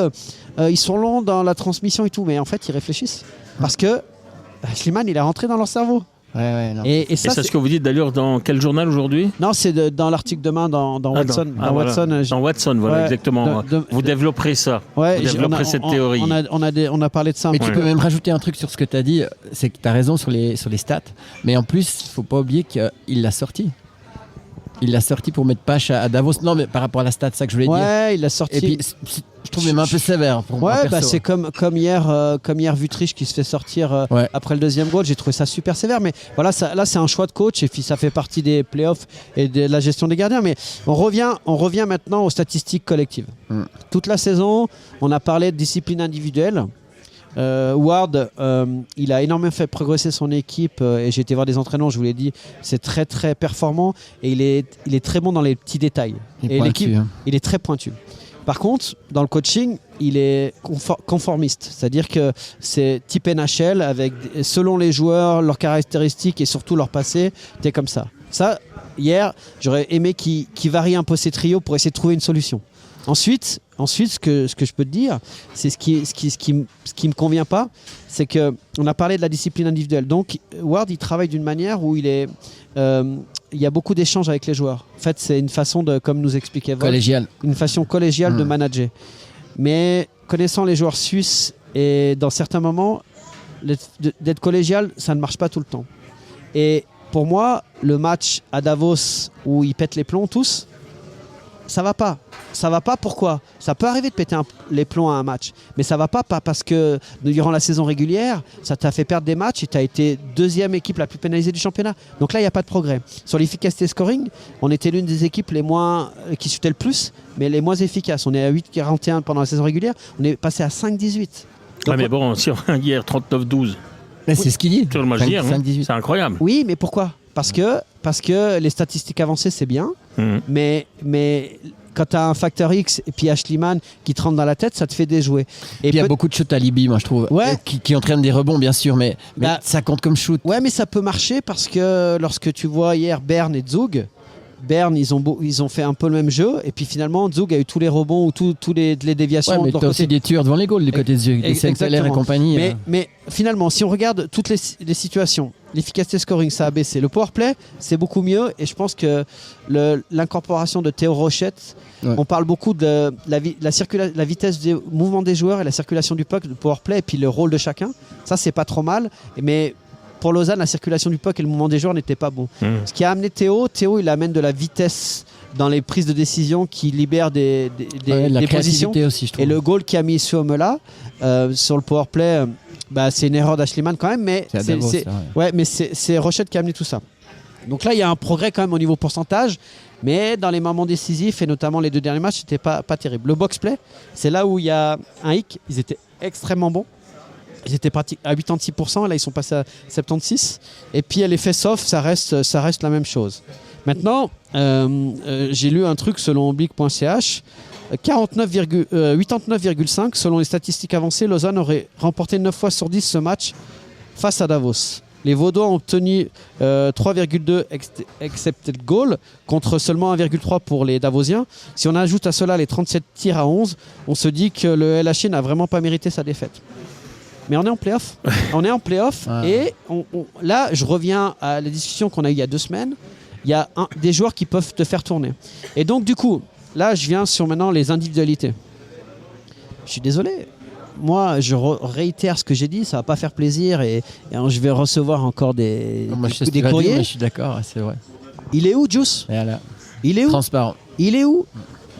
ils sont longs dans la transmission et tout, mais en fait ils réfléchissent parce que Schliemann il est rentré dans leur cerveau. Non. Et ça, c'est ce que vous dites d'ailleurs dans quel journal aujourd'hui ? Non, c'est dans l'article demain dans Watson. Dans Watson, voilà, exactement. Vous développerez ça. Vous développerez cette théorie. On a parlé de ça. Mais tu peux même rajouter un truc sur ce que tu as dit, c'est que tu as raison sur les stats. Mais en plus, il ne faut pas oublier qu'il l'a sorti. Il l'a sorti pour mettre Pache à Davos. Non, mais par rapport à la stat, c'est ça que je voulais dire. Ouais, il l'a sorti. Et puis, je trouve même un peu sévère pour moi. Ouais, c'est comme hier Vutriche qui se fait sortir après le deuxième goal. J'ai trouvé ça super sévère. Mais voilà, là, c'est un choix de coach et puis ça fait partie des playoffs et de la gestion des gardiens. Mais on revient maintenant aux statistiques collectives. Toute la saison, on a parlé de discipline individuelle. Ward, il a énormément fait progresser son équipe et j'ai été voir des entraînements, je vous l'ai dit, c'est très très performant et il est très bon dans les petits détails. Et l'équipe, il est très pointu. Par contre, dans le coaching, il est conformiste, c'est-à-dire que c'est type NHL avec selon les joueurs, leurs caractéristiques et surtout leur passé, t'es comme ça. Ça, hier, j'aurais aimé qu'il varie un peu ses trios pour essayer de trouver une solution. Ensuite, ce que je peux te dire, c'est ce qui me convient pas, c'est que on a parlé de la discipline individuelle. Donc Ward, il travaille d'une manière où il y a beaucoup d'échanges avec les joueurs. En fait, c'est une façon de, comme nous expliquait Wolf, une façon collégiale de manager. Mais connaissant les joueurs suisses et dans certains moments, d'être collégial, ça ne marche pas tout le temps. Et pour moi, le match à Davos où ils pètent les plombs tous, ça va pas. Ça va pas, pourquoi ? Ça peut arriver de péter les plombs à un match, mais ça va pas parce que durant la saison régulière, ça t'a fait perdre des matchs et tu as été deuxième équipe la plus pénalisée du championnat. Donc là, il n'y a pas de progrès. Sur l'efficacité scoring, on était l'une des équipes les moins qui chutait le plus, mais les moins efficaces. On est à 8,41 pendant la saison régulière, on est passé à 5,18. Ouais, mais bon, si on a hier 39-12 Mais c'est ce qu'il dit. sur le match d'hier, hein, 5-18. c'est incroyable. Oui, mais pourquoi ? Parce que les statistiques avancées, c'est bien, mais quand tu as un facteur X et puis Ashliman qui te rentre dans la tête, ça te fait déjouer. Et il y a beaucoup de shots à Libye, moi je trouve, Ouais. qui entraînent des rebonds bien sûr, mais ça compte comme shoot. Ouais, mais ça peut marcher parce que lorsque tu vois hier Bern et Zug, Bern, ils ont fait un peu le même jeu et puis finalement Zug a eu tous les rebonds ou tous les déviations. Ouais, mais de leur t'as côté. aussi des tueurs devant les goals du côté de Zug, des Saint-Hilaire et Exactement. compagnie. Mais finalement, si on regarde toutes les situations, l'efficacité scoring, ça a baissé. Le powerplay, c'est beaucoup mieux et je pense que l'incorporation de Théo Rochette, on parle beaucoup de la vitesse des mouvements des joueurs et la circulation du puck, le powerplay et puis le rôle de chacun. Ça, c'est pas trop mal, mais pour Lausanne, la circulation du puck et le mouvement des joueurs n'étaient pas bons. Ce qui a amené Théo, il amène de la vitesse dans les prises de décision qui libèrent des positions. Aussi, je trouve. Et le goal qui a mis Suomela sur le powerplay, c'est une erreur d'Ashliman quand même, mais c'est Rochette qui a amené tout ça. Donc là, il y a un progrès quand même au niveau pourcentage, mais dans les moments décisifs, et notamment les 2 derniers matchs, c'était pas terrible. Le box-play, c'est là où il y a un hic, ils étaient extrêmement bons. Ils étaient à 86%, là ils sont passés à 76%. Et puis les face-off, ça reste la même chose. Maintenant, j'ai lu un truc selon oblique.ch, 89,5 selon les statistiques avancées, Lausanne aurait remporté 9 fois sur 10 ce match face à Davos. Les Vaudois ont obtenu 3,2 accepted goal contre seulement 1,3 pour les Davosiens. Si on ajoute à cela les 37 tirs à 11, on se dit que le LHC n'a vraiment pas mérité sa défaite. Mais on est en play-off. Et là, je reviens à la discussion qu'on a eue il y a 2 semaines. Il y a des joueurs qui peuvent te faire tourner. Et donc, du coup, là, je viens sur maintenant les individualités. Je suis désolé. Moi, je réitère ce que j'ai dit. Ça va pas faire plaisir et je vais recevoir encore des courriers. Je suis d'accord, c'est vrai. Il est où, Juice ? Il est où ? Transparent. Il est où ?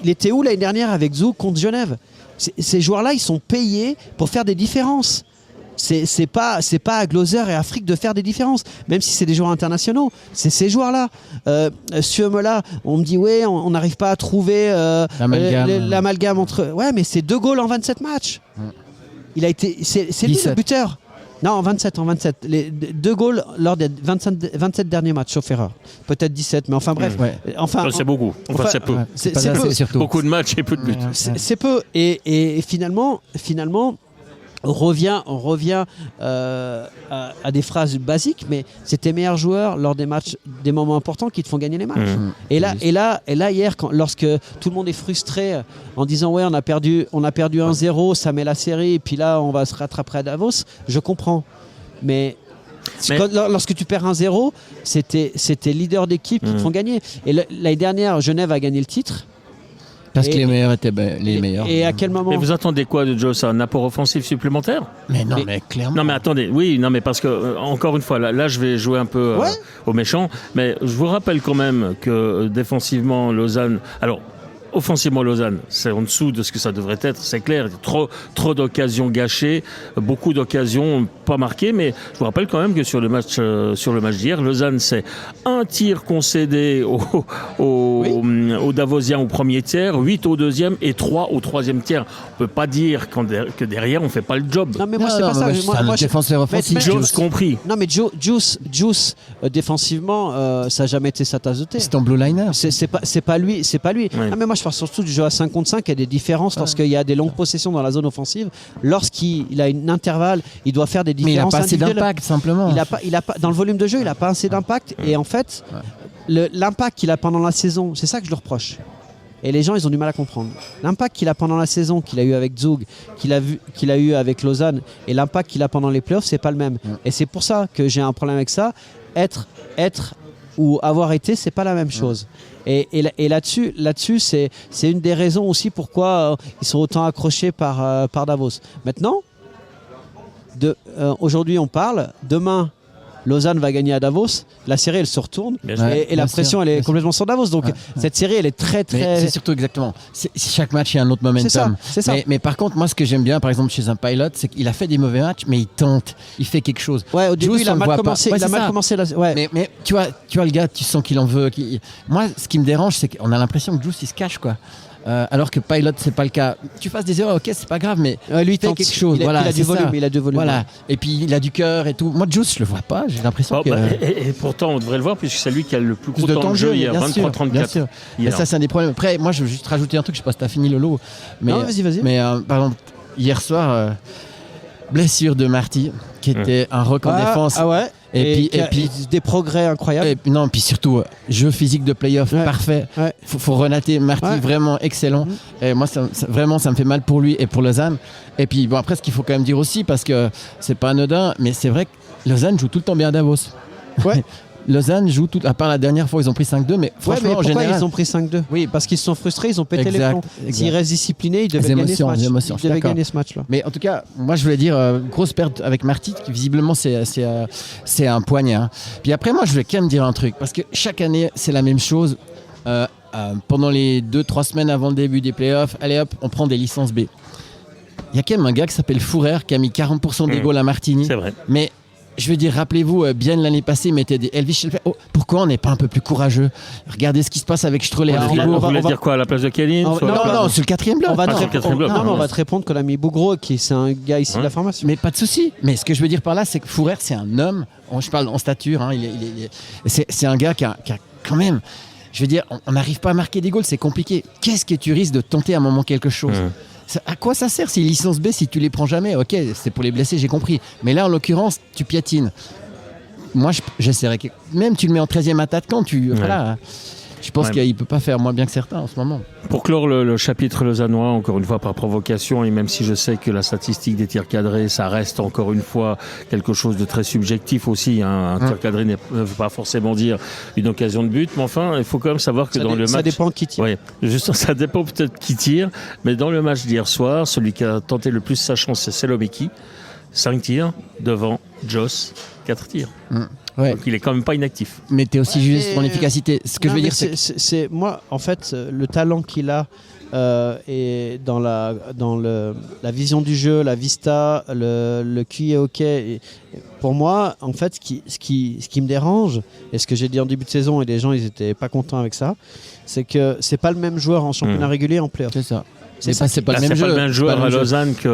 Il était où l'année dernière avec Zug contre Genève ? Ces joueurs-là, ils sont payés pour faire des différences. C'est pas à Glauser et Afrique de faire des différences, même si c'est des joueurs internationaux. C'est ces joueurs-là. Suomela, on me dit on n'arrive pas à trouver l'amalgame entre. Ouais, mais c'est 2 goals en 27 matchs. Il a été, c'est lui le buteur. Non, en 27. Les 2 goals lors des 27 derniers matchs, sauf erreur. Peut-être 17, mais enfin bref. C'est beaucoup. C'est peu. C'est peu. Surtout. Beaucoup de matchs et peu de buts. C'est peu. Et finalement, on revient à des phrases basiques, mais c'est tes meilleurs joueurs lors des matchs, des moments importants qui te font gagner les matchs. Et là, hier, lorsque tout le monde est frustré en disant on a perdu 1-0, ça met la série, et puis là on va se rattraper à Davos, je comprends. Mais lorsque tu perds 1-0, c'était leader d'équipe qui te font gagner. Et l'année dernière, Genève a gagné le titre. Parce que les meilleurs étaient les meilleurs. Et à quel moment ? Mais vous attendez quoi de Joe ? Un apport offensif supplémentaire ? Mais clairement. Non mais attendez, mais parce que encore une fois, là je vais jouer un peu au méchant, mais je vous rappelle quand même que défensivement Lausanne, alors offensivement Lausanne, c'est en dessous de ce que ça devrait être, c'est clair. Trop d'occasions gâchées, beaucoup d'occasions pas marquées, mais je vous rappelle quand même que sur le match d'hier, Lausanne, c'est 1 tir concédé aux Davosiens au premier tiers, 8 au deuxième et 3 au troisième tiers. On peut pas dire que derrière on fait pas le job. Non mais moi c'est pas ça. C'est un défenseur offensif. Juice compris. Non mais Juice défensivement, ça n'a jamais été sa tasse de thé. C'est ton blue liner. C'est pas lui. Oui. Ah, mais moi je parle surtout du jeu à 5 contre 5. Il y a des différences lorsqu'il y a des longues possessions dans la zone offensive. Lorsqu'il a un intervalle, il doit faire des différences. Mais il n'a pas assez d'impact simplement. Il a pas, dans le volume de jeu, il n'a pas assez d'impact. Et en fait, l'impact qu'il a pendant la saison, c'est ça que je le reproche. Et les gens, ils ont du mal à comprendre. L'impact qu'il a pendant la saison, qu'il a eu avec Zug, qu'il a eu avec Lausanne, et l'impact qu'il a pendant les playoffs, c'est pas le même. Et c'est pour ça que j'ai un problème avec ça. Être ou avoir été, c'est pas la même chose. Et là-dessus, c'est une des raisons aussi pourquoi ils sont autant accrochés par Davos. Maintenant, aujourd'hui on parle, demain Lausanne va gagner à Davos, la série elle se retourne Bien sûr. et la Bien pression sûr, elle est bien sûr. complètement sur Davos. Donc cette série elle est très Mais très. c'est surtout exactement. Chaque match, il y a un autre momentum. C'est ça. Mais par contre, moi, ce que j'aime bien, par exemple, chez un Pilot, c'est qu'il a fait des mauvais matchs, mais il tente, il fait quelque chose. Ouais, au début Juice, il a on le mal voit commencé. pas. Ouais, Il a c'est mal ça. commencé. Ouais. Mais tu vois le gars, tu sens qu'il en veut. Moi, ce qui me dérange, c'est qu'on a l'impression que Juice, il se cache, quoi. Alors que Pilot, c'est pas le cas. Tu fasses des erreurs, ok, c'est pas grave, mais Lui il fais tente quelque chose. Il a, Voilà, il a du c'est volume. ça. Il a du volume. Voilà. Et puis il a du cœur et tout. Moi, Juice, je le vois pas. J'ai l'impression que. Et pourtant, on devrait le voir puisque c'est lui qui a le plus Plus gros de temps de jeu hier, bien sûr, 23-34. bien sûr. Mais hier. ça, c'est un des problèmes. Après, moi, je veux juste rajouter un truc. Je sais pas si t'as fini, Lolo. Mais, Non, vas-y. Mais par exemple, hier soir, blessure de Marty, qui était un rock en défense. Ah ouais. Et puis des progrès incroyables. et puis surtout, jeu physique de playoff parfait. Ouais. Faut relater Marty, vraiment excellent. Et moi, vraiment, ça me fait mal pour lui et pour Lausanne. Et puis, bon, après, ce qu'il faut quand même dire aussi, parce que c'est pas anodin, mais c'est vrai que Lausanne joue tout le temps bien à Davos. Ouais. Lausanne joue tout, à part la dernière fois, ils ont pris 5-2, mais franchement, mais en pourquoi général. ils ont pris 5-2 Oui. Parce qu'ils se sont frustrés, ils ont pété les Exact, plombs. exact. S'ils restent disciplinés, ils devaient Les gagner ce émotions, match. les émotions, Ils je suis devaient d'accord. gagner ce match-là. Mais en tout cas, moi je voulais dire grosse perte avec Marty, qui visiblement c'est un poignard. Puis après, moi je voulais quand même dire un truc, parce que chaque année c'est la même chose. Pendant les 2-3 semaines avant le début des playoffs, allez hop, on prend des licences B. Il y a quand même un gars qui s'appelle Fourer qui a mis 40% des goals à Martini. C'est vrai. Mais je veux dire, rappelez-vous, bien l'année passée, il mettait des Elvis Schelfer. Oh, pourquoi on n'est pas un peu plus courageux? Regardez ce qui se passe avec Stroller à On Fribourg. voulait dire quoi à la place de Kellin Non, Non, c'est le quatrième bloc. On va, Ah, te c'est le quatrième bloc, non, mais on ouais. va te répondre qu'on a mis Bougro, qui c'est un gars ici de la formation. Mais pas de souci. Mais ce que je veux dire par là, c'est que Fourer, c'est un homme. Je parle en stature. Hein, c'est un gars qui a quand même. Je veux dire, on n'arrive pas à marquer des goals, c'est compliqué. Qu'est-ce que tu risques de tenter à un moment quelque chose? À quoi ça sert ces licences B si tu les prends jamais? Ok, c'est pour les blessés, j'ai compris. Mais là, en l'occurrence, tu piétines. Moi, j'essaierais. Même tu le mets en 13e attaquant, voilà. Je pense qu'il ne peut pas faire moins bien que certains en ce moment. Pour clore le chapitre lausannois, encore une fois par provocation, et même si je sais que la statistique des tirs cadrés, ça reste encore une fois quelque chose de très subjectif aussi. Hein. Un tir cadré ne veut pas forcément dire une occasion de but, mais enfin, il faut quand même savoir que dans le match... Ça dépend qui tire. Oui, juste, ça dépend peut-être qui tire, mais dans le match d'hier soir, celui qui a tenté le plus sa chance, c'est Selomeki. 5 tirs devant Joss, 4 tirs. Ouais. Donc il est quand même pas inactif. Mais tu es aussi juste pour l'efficacité. Ce que je veux dire, c'est moi, en fait, le talent qu'il a et dans la vision du jeu, la vista, le QI hockey. Pour moi, en fait, ce qui me dérange et ce que j'ai dit en début de saison et les gens ils étaient pas contents avec ça, c'est que c'est pas le même joueur en championnat régulier en play-off. c'est ça. C'est ça. C'est pas Là, le même c'est jeu. pas le même joueur à jeu. Lausanne qu'à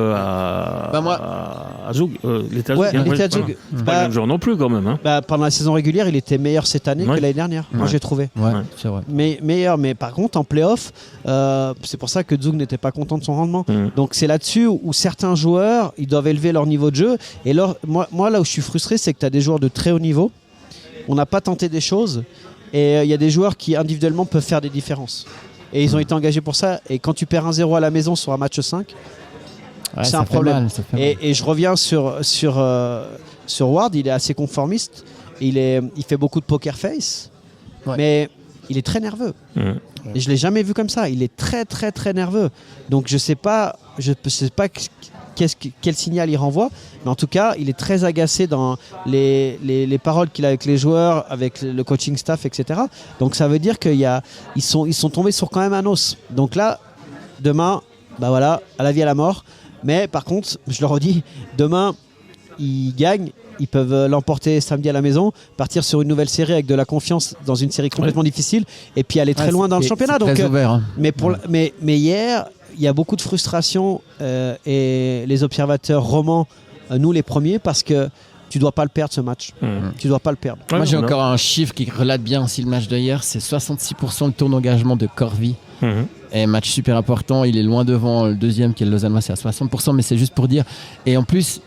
à Zug. L'État Ouais, Zug. l'État Voilà. Zug. C'est pas le même joueur non plus quand même. Hein. Pendant la saison régulière, il était meilleur cette année que l'année dernière. Moi, j'ai trouvé. Ouais, c'est vrai. Mais meilleur, mais par contre en play-off, c'est pour ça que Zug n'était pas content de son rendement. Donc c'est là-dessus où certains joueurs ils doivent élever leur niveau de jeu. Et moi là où je suis frustré, c'est que tu as des joueurs de très haut niveau. On n'a pas tenté des choses et il y a des joueurs qui individuellement peuvent faire des différences. Et ils ont été engagés pour ça. Et quand tu perds 1-0 à la maison sur un match 5, c'est un problème. Et je reviens sur Ward, il est assez conformiste. Il fait beaucoup de poker face, mais il est très nerveux. Et je l'ai jamais vu comme ça. Il est très très très nerveux. Donc je sais pas quel signal il renvoie, mais en tout cas, il est très agacé dans les paroles qu'il a avec les joueurs, avec le coaching staff, etc. Donc ça veut dire qu'ils sont tombés sur quand même un os. Donc là, demain, voilà, à la vie à la mort. Mais par contre, je le redis, demain, ils gagnent. Ils peuvent l'emporter samedi à la maison, partir sur une nouvelle série avec de la confiance dans une série complètement difficile et puis aller très loin dans le championnat. C'est très ouvert, hein. Mais hier, il y a beaucoup de frustration et les observateurs romans, nous les premiers, parce que tu dois pas le perdre ce match. Tu dois pas le perdre. Moi j'ai encore un chiffre qui relate bien aussi le match d'hier, c'est 66% de taux d'engagement de Corvi. Et match super important, il est loin devant le deuxième qui est le Lausanne, c'est à 60%, mais c'est juste pour dire. Et en plus,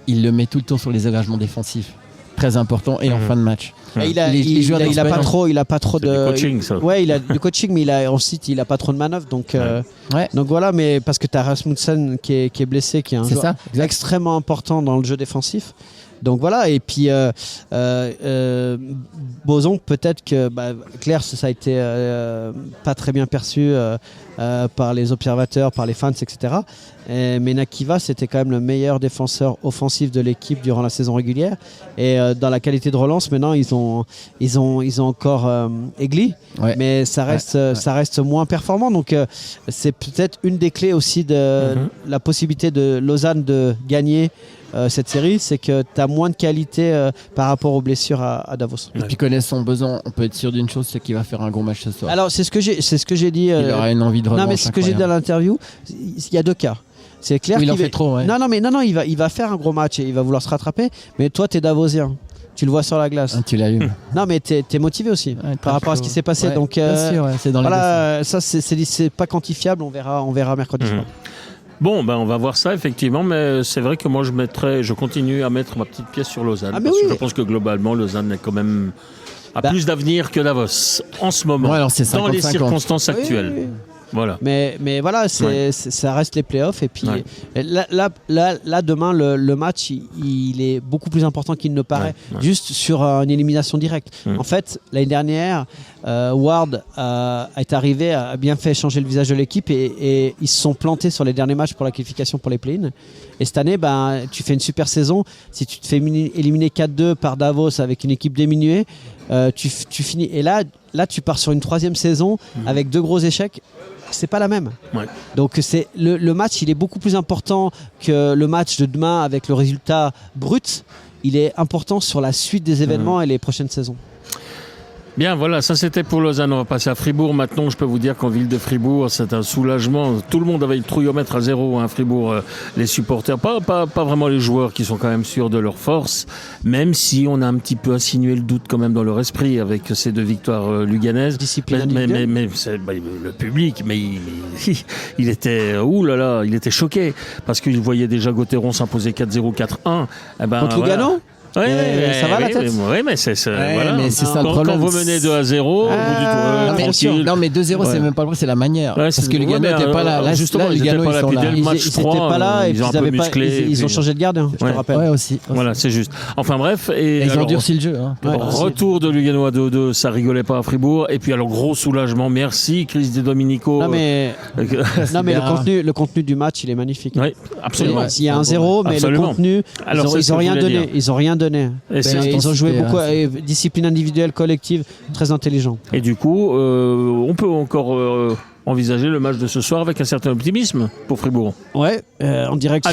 il le met tout le temps sur les engagements défensifs. Très important et en fin de match. Et il a pas trop de coaching, ça. Ouais, il a du coaching, mais il a pas trop de manœuvres. Donc voilà, mais parce que tu as Rasmussen qui est blessé, qui est un joueur extrêmement important dans le jeu défensif. Donc voilà, et puis Boson, peut-être que Claire, ça a été pas très bien perçu par les observateurs, par les fans, etc. Mais Nakiva, c'était quand même le meilleur défenseur offensif de l'équipe durant la saison régulière. Et dans la qualité de relance, maintenant, ils ont encore Egli, mais ça reste moins performant. Donc c'est peut-être une des clés aussi de la possibilité de Lausanne de gagner cette série, c'est que tu as moins de qualité par rapport aux blessures à Davos. Et puis connaissant Boson, on peut être sûr d'une chose, c'est qu'il va faire un gros match ce soir. Alors c'est ce que j'ai dit. Il aura une envie de revanche. Non, mais ce que j'ai dit à l'interview, il y a deux cas. C'est clair qu'il en fait trop. Ouais. Non, il va faire un gros match et il va vouloir se rattraper. Mais toi, t'es Davosien. Tu le vois sur la glace. Ah, tu l'allumes. Non, mais t'es motivé aussi par rapport à ce qui s'est passé. Ouais, donc, bien sûr, c'est dans voilà, ça c'est pas quantifiable. On verra mercredi soir. Bon, on va voir ça effectivement, mais c'est vrai que moi je continue à mettre ma petite pièce sur Lausanne. Parce que je pense que globalement, Lausanne est quand même plus d'avenir que Davos en ce moment, alors c'est 50, dans les 50. circonstances actuelles. Oui. Voilà. Mais voilà, ça reste les playoffs. Et puis là demain, le match, il est beaucoup plus important qu'il ne paraît, juste sur une élimination directe. En fait, l'année dernière, Ward est arrivé, a bien fait changer le visage de l'équipe et ils se sont plantés sur les derniers matchs pour la qualification pour les play-in. Et cette année, tu fais une super saison. Si tu te fais éliminer 4-2 par Davos avec une équipe diminuée, tu finis. Et là, tu pars sur une troisième saison avec 2 gros échecs. C'est pas la même. Donc le match, il est beaucoup plus important que le match de demain avec le résultat brut. Il est important sur la suite des événements et les prochaines saisons. Bien, voilà, ça c'était pour Lausanne. On va passer à Fribourg. Maintenant, je peux vous dire qu'en ville de Fribourg, c'est un soulagement. Tout le monde avait le trouillomètre à 0, Fribourg. Les supporters, pas vraiment les joueurs qui sont quand même sûrs de leur force, même si on a un petit peu insinué le doute quand même dans leur esprit avec ces 2 victoires luganaises. Discipline mais le public, mais il était, il était choqué parce qu'il voyait déjà Gauthieron s'imposer 4-0, 4-1. Contre Lugano ? Ça va la tête. Oui, mais c'est ça. Voilà. Mais c'est ça le problème. Quand vous menez 2-0, non, mais 2-0, c'est même pas le problème, c'est la manière. Parce que Lugano n'était pas là. Là, justement, ils Lugano, n'étaient pas là. Ils n'étaient pas là et ils ont un peu musclé. Ils ont changé de gardien, je te rappelle. Ouais, aussi. Voilà, c'est juste. Enfin bref. Et ils ont durci le jeu. Retour de Lugano à 2-2, ça rigolait pas à Fribourg. Et puis alors, gros soulagement. Merci, Chris De Domenico. Non, mais le contenu du match, il est magnifique. Oui, absolument. Il y a un 0, mais le contenu, ils n'ont rien donné. Ils n'ont rien donné. Ils ont joué beaucoup, discipline individuelle, collective, très intelligent. Et du coup, on peut encore envisager le match de ce soir avec un certain optimisme pour Fribourg. Ouais, en direct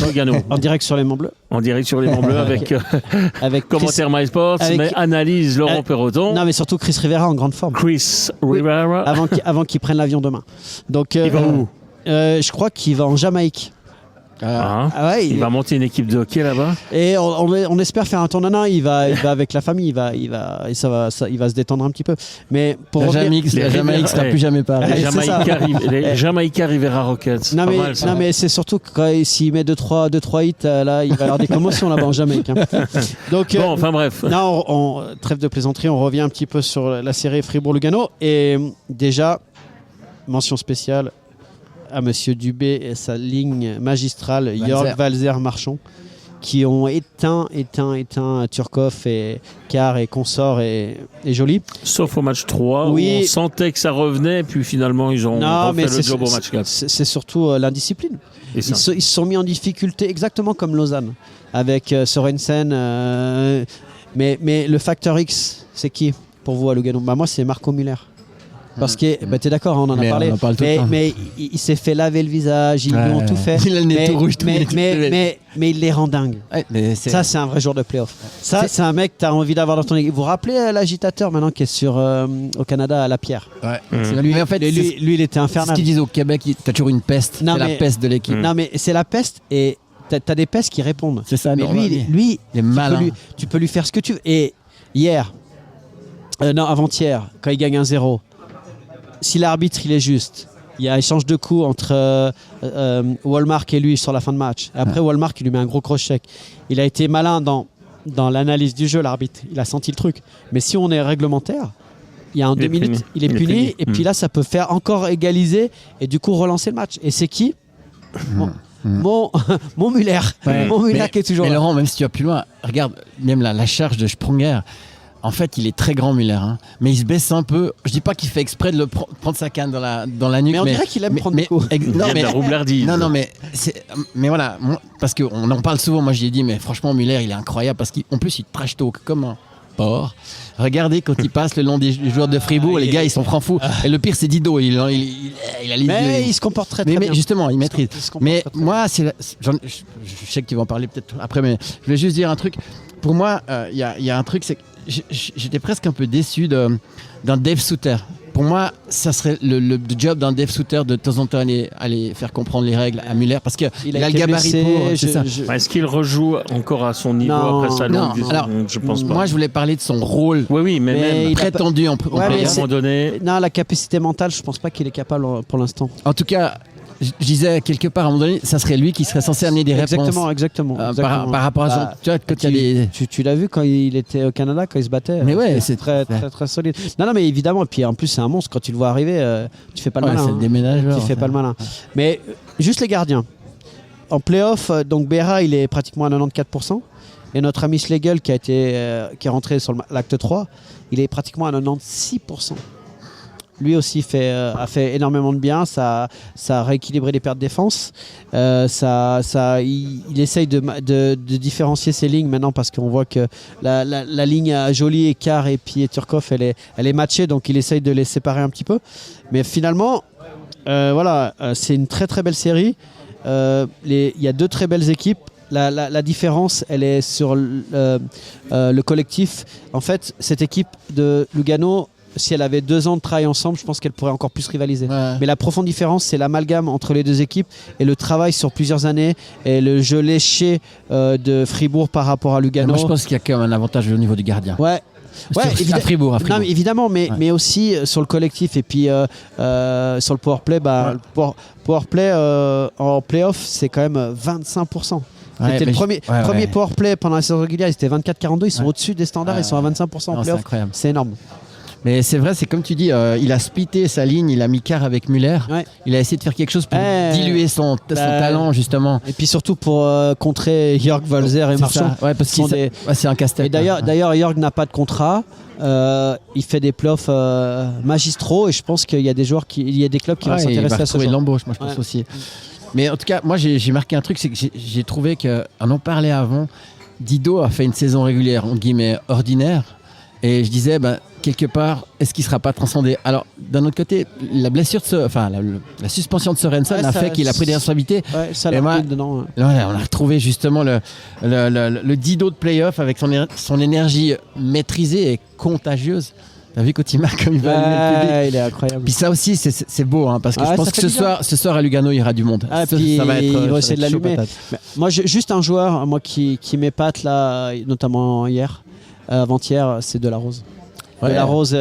sur les Monts Bleus. En direct sur les Monts Bleus avec commentaire MySports, mais analyse Laurent Perroton. Non, mais surtout Chris Rivera en grande forme. Chris Rivera. Avant qu'il prenne l'avion demain. Donc, il va où je crois qu'il va en Jamaïque. Il va monter une équipe de hockey là-bas. Et on espère faire un tournoi. Il va avec la famille. Il va se détendre un petit peu. Mais pour la Jamaïque sera plus jamais pareil. Les Jamaïcains Rivera Rockets. Non mais c'est surtout que s'il met 2-3 hits, là, il va y avoir des commotions là-bas en Jamaïque. Donc bon, enfin bref. Non, trêve de plaisanterie. On revient un petit peu sur la série Fribourg-Lugano et déjà mention spéciale à Monsieur Dubé et sa ligne magistrale, Jörg Valzer-Marchand, qui ont éteint Turkov et Carr et Consort et Joly. Sauf au match 3, où on sentait que ça revenait, puis finalement ils ont refait le job au match 4. C'est surtout l'indiscipline. Ils se sont mis en difficulté exactement comme Lausanne, avec Sorensen. Mais le facteur X, c'est qui pour vous à Lugano ? Moi, c'est Marco Müller. Parce que, t'es d'accord, on en a parlé. Mais il s'est fait laver le visage, ils lui ont tout fait. Il a le nez tout rouge. Mais il les rend dingues. Ça, c'est un vrai jour de play-off. Ça, c'est un mec que tu as envie d'avoir dans ton équipe. Vous vous rappelez l'agitateur maintenant qui est au Canada à La Pierre ? Mais en fait, lui, il était infernal. C'est ce qu'ils disent au Québec, tu as toujours une peste. C'est la peste de l'équipe. Non, mais c'est la peste et tu as des pestes qui répondent. C'est ça, mais lui, il est malin. Tu peux lui faire ce que tu veux. Et avant-hier, quand il gagne 1-0, si l'arbitre il est juste, il y a échange de coups entre Wallmark et lui sur la fin de match. Et après, Wallmark, il lui met un gros cross-check. Il a été malin dans l'analyse du jeu, l'arbitre. Il a senti le truc. Mais si on est réglementaire, il y a 2 minutes, il est puni. Et puis là, ça peut faire encore égaliser et du coup relancer le match. Et c'est qui mon Müller. Ouais. Mon Müller Mais- qui est toujours Mais là. Laurent, même si tu vas plus loin, regarde, même la charge de Sprunger. En fait, il est très grand, Müller, hein. Mais il se baisse un peu. Je dis pas qu'il fait exprès de prendre sa canne dans la nuque. Mais on dirait qu'il aime prendre des coups. Non, Il y a de la roublardise. non, mais voilà, parce qu'on en parle souvent. Moi, j'y ai dit, mais franchement, Müller, il est incroyable parce qu'en plus, il trash talk comme un porc. Regardez quand il passe le long des joueurs de Fribourg, les gars, ils sont francs fous. Et le pire, c'est Dido. Il a les Mais yeux. il se comporte très Mais bien. justement, il maîtrise. Il se comporte Mais très, très moi, je sais que tu vas en parler peut-être après, mais je voulais juste dire un truc. Pour moi, il y a un truc, c'est que j'étais presque un peu déçu d'un dev shooter. Pour moi, ça serait le job d'un dev shooter de temps en temps aller faire comprendre les règles à Müller parce qu'il Il a le été gabarit blessé, pour. C'est ça. Est-ce qu'il rejoue encore à son niveau Non, après sa Non, longue alors, je pense pas. moi, je voulais parler de son rôle Oui, mais Mais même il très a pas- tendu en Ouais, à mais un c'est- moment donné. Non, la capacité mentale, je pense pas qu'il est capable pour l'instant. En tout cas, je disais quelque part à un moment donné, ça serait lui qui serait censé amener des réponses. Exactement. Par rapport à son. Bah, Tu vois, quand il y a des. Tu l'as vu quand il était au Canada, quand il se battait. Mais ouais, c'est très, très, très solide. Non, mais évidemment, et puis en plus, c'est un monstre. Quand tu le vois arriver, tu fais pas le Ouais, malin. c'est le déménageur. Tu fais pas le malin. Mais juste les gardiens. En playoff, donc Berra, il est pratiquement à 94%. Et notre ami Schlegel, qui est rentré sur l'acte 3, il est pratiquement à 96%. Lui aussi a fait énormément de bien, ça a rééquilibré les pertes de défense. Il essaye de différencier ses lignes maintenant parce qu'on voit que la ligne à Joly, Écart et puis Turkov, elle est matchée, donc il essaye de les séparer un petit peu. Mais finalement, c'est une très très belle série. Il y a deux très belles équipes. La différence, elle est sur le collectif. En fait, cette équipe de Lugano, si elle avait 2 ans de travail ensemble, je pense qu'elle pourrait encore plus rivaliser. Ouais. Mais la profonde différence, c'est l'amalgame entre les deux équipes et le travail sur plusieurs années et le jeu léché de Fribourg par rapport à Lugano. Moi, je pense qu'il y a quand même un avantage au niveau du gardien. Ouais. Ouais, À Fribourg. Non, mais évidemment, mais aussi sur le collectif et puis sur le powerplay, le powerplay en playoff, c'est quand même 25%. Ouais, C'était mais le premier ouais. powerplay pendant la saison régulière, ils étaient 24-42, ils sont Ouais. au-dessus des standards, Ouais, ils sont à 25% en Non, c'est playoff. incroyable. C'est énorme. Mais c'est vrai, c'est comme tu dis, il a splitté sa ligne, il a mis quart avec Müller. Ouais. Il a essayé de faire quelque chose pour Ouais. diluer son talent, justement. Et puis surtout pour contrer Jörg Walzer et C'est Marchand. ça. Ouais, parce sont que c'est un casse-tête. Et d'ailleurs, Jörg n'a pas de contrat. Il fait des playoffs magistraux et je pense qu'il y a des joueurs il y a des clubs qui vont il va s'intéresser à ce retrouver joueur. l'embauche, moi je pense Ouais. aussi. Mais en tout cas, moi j'ai marqué un truc, c'est que j'ai trouvé qu'on en parlait avant. Dido a fait une saison régulière, en guillemets, ordinaire. Et je disais, quelque part, est-ce qu'il ne sera pas transcendé? Alors, d'un autre côté, la blessure la suspension de Sorensen Ouais, a ça- fait qu'il a pris des responsabilités. Ouais, ça Et l'a moi- mis dedans. Ouais. Là, on a retrouvé justement le Dido de playoff avec son énergie maîtrisée et contagieuse. T'as vu quand il marque comme il va allumer le public? Ouais, il est incroyable. Puis ça aussi, c'est beau, hein, parce que Ah je ouais, pense ça que fait du bien. ce soir à Lugano, il y aura du monde. Ah, Ça puis va être, ils ça vont va essayer être de chaud l'allumer. patate. Mais moi, juste un joueur moi, qui m'épate là, notamment hier, avant-hier, c'est Delarose. Ouais. Delarose,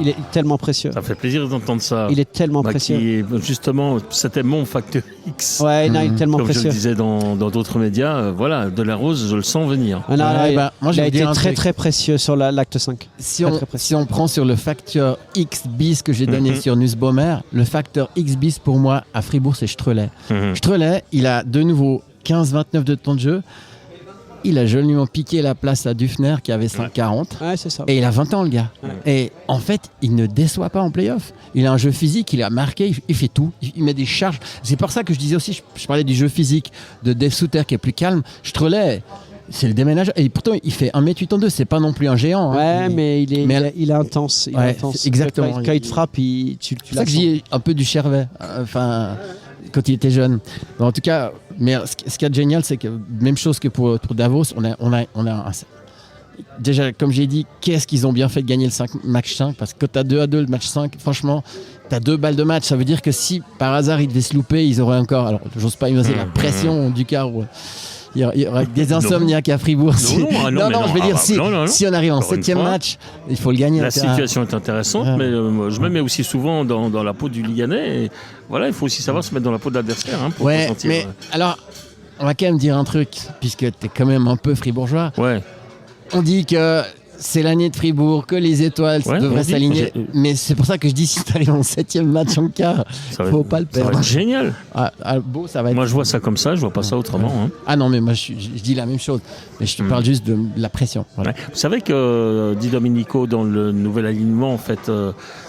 il est tellement précieux. Ça fait plaisir d'entendre ça. Il est tellement précieux. Justement, c'était mon facteur X. Ouais, non, il est tellement Comme je précieux. le disais dans d'autres médias, voilà, Delarose, je le sens venir. Ah, non, Ouais, moi, je il a vais été dire un très truc. très précieux sur l'acte 5. Si Très, très précis. on prend sur le facteur X bis que j'ai donné sur Nussbaumer, le facteur X bis pour moi à Fribourg, c'est Strelay. Strelay, il a de nouveau 15-29 de temps de jeu. Il a joliment piqué la place à Dufner qui avait 5-40. Ouais, c'est ça. Et il a 20 ans, le gars. Et en fait, il ne déçoit pas en play-off. Il a un jeu physique, il a marqué, il fait tout. Il met des charges. C'est pour ça que je disais aussi, je parlais du jeu physique de Dave Souter qui est plus calme. Strelay, c'est le déménageur. Et pourtant, il fait 1m82. C'est pas non plus un géant. hein. Ouais, mais il est Mais intense. Il est Ouais, intense. c'est exactement. Quand il te frappe, tu C'est l'as. ça que j'ai un peu du Chervet. Enfin, quand il était jeune. En tout cas, mais ce qui est génial, c'est que même chose que pour Davos, on a déjà, comme j'ai dit, qu'est-ce qu'ils ont bien fait de gagner le match 5, parce que quand tu as 2-2 le match 5, franchement, tu as 2 balles de match. Ça veut dire que si par hasard ils devaient se louper, ils auraient encore, alors j'ose pas imaginer la pression du cas où il y aurait des insomniaques à Fribourg. Non, je veux dire, non. si on arrive en Encore une 7e fois, match, il faut le gagner. La situation est intéressante, Ouais. mais je me mets aussi souvent dans la peau du Liganais. Et voilà, il faut aussi savoir se mettre dans la peau de l'adversaire pour Ouais, ressentir. mais alors, on va quand même dire un truc, puisque tu es quand même un peu fribourgeois. Ouais. On dit que c'est l'année de Fribourg, que les étoiles devraient s'aligner. Mais c'est pour ça que je dis, si tu arrives en 7e match en quart, faut pas le perdre. Ça va être génial. Beau, ça va être... Moi, je vois ça comme ça, je vois pas ça autrement. Hein. Ah non, mais moi, je dis la même chose. Mais je te parle juste de la pression. Voilà. Ouais. Vous savez que Di Domenico, dans le nouvel alignement, en fait,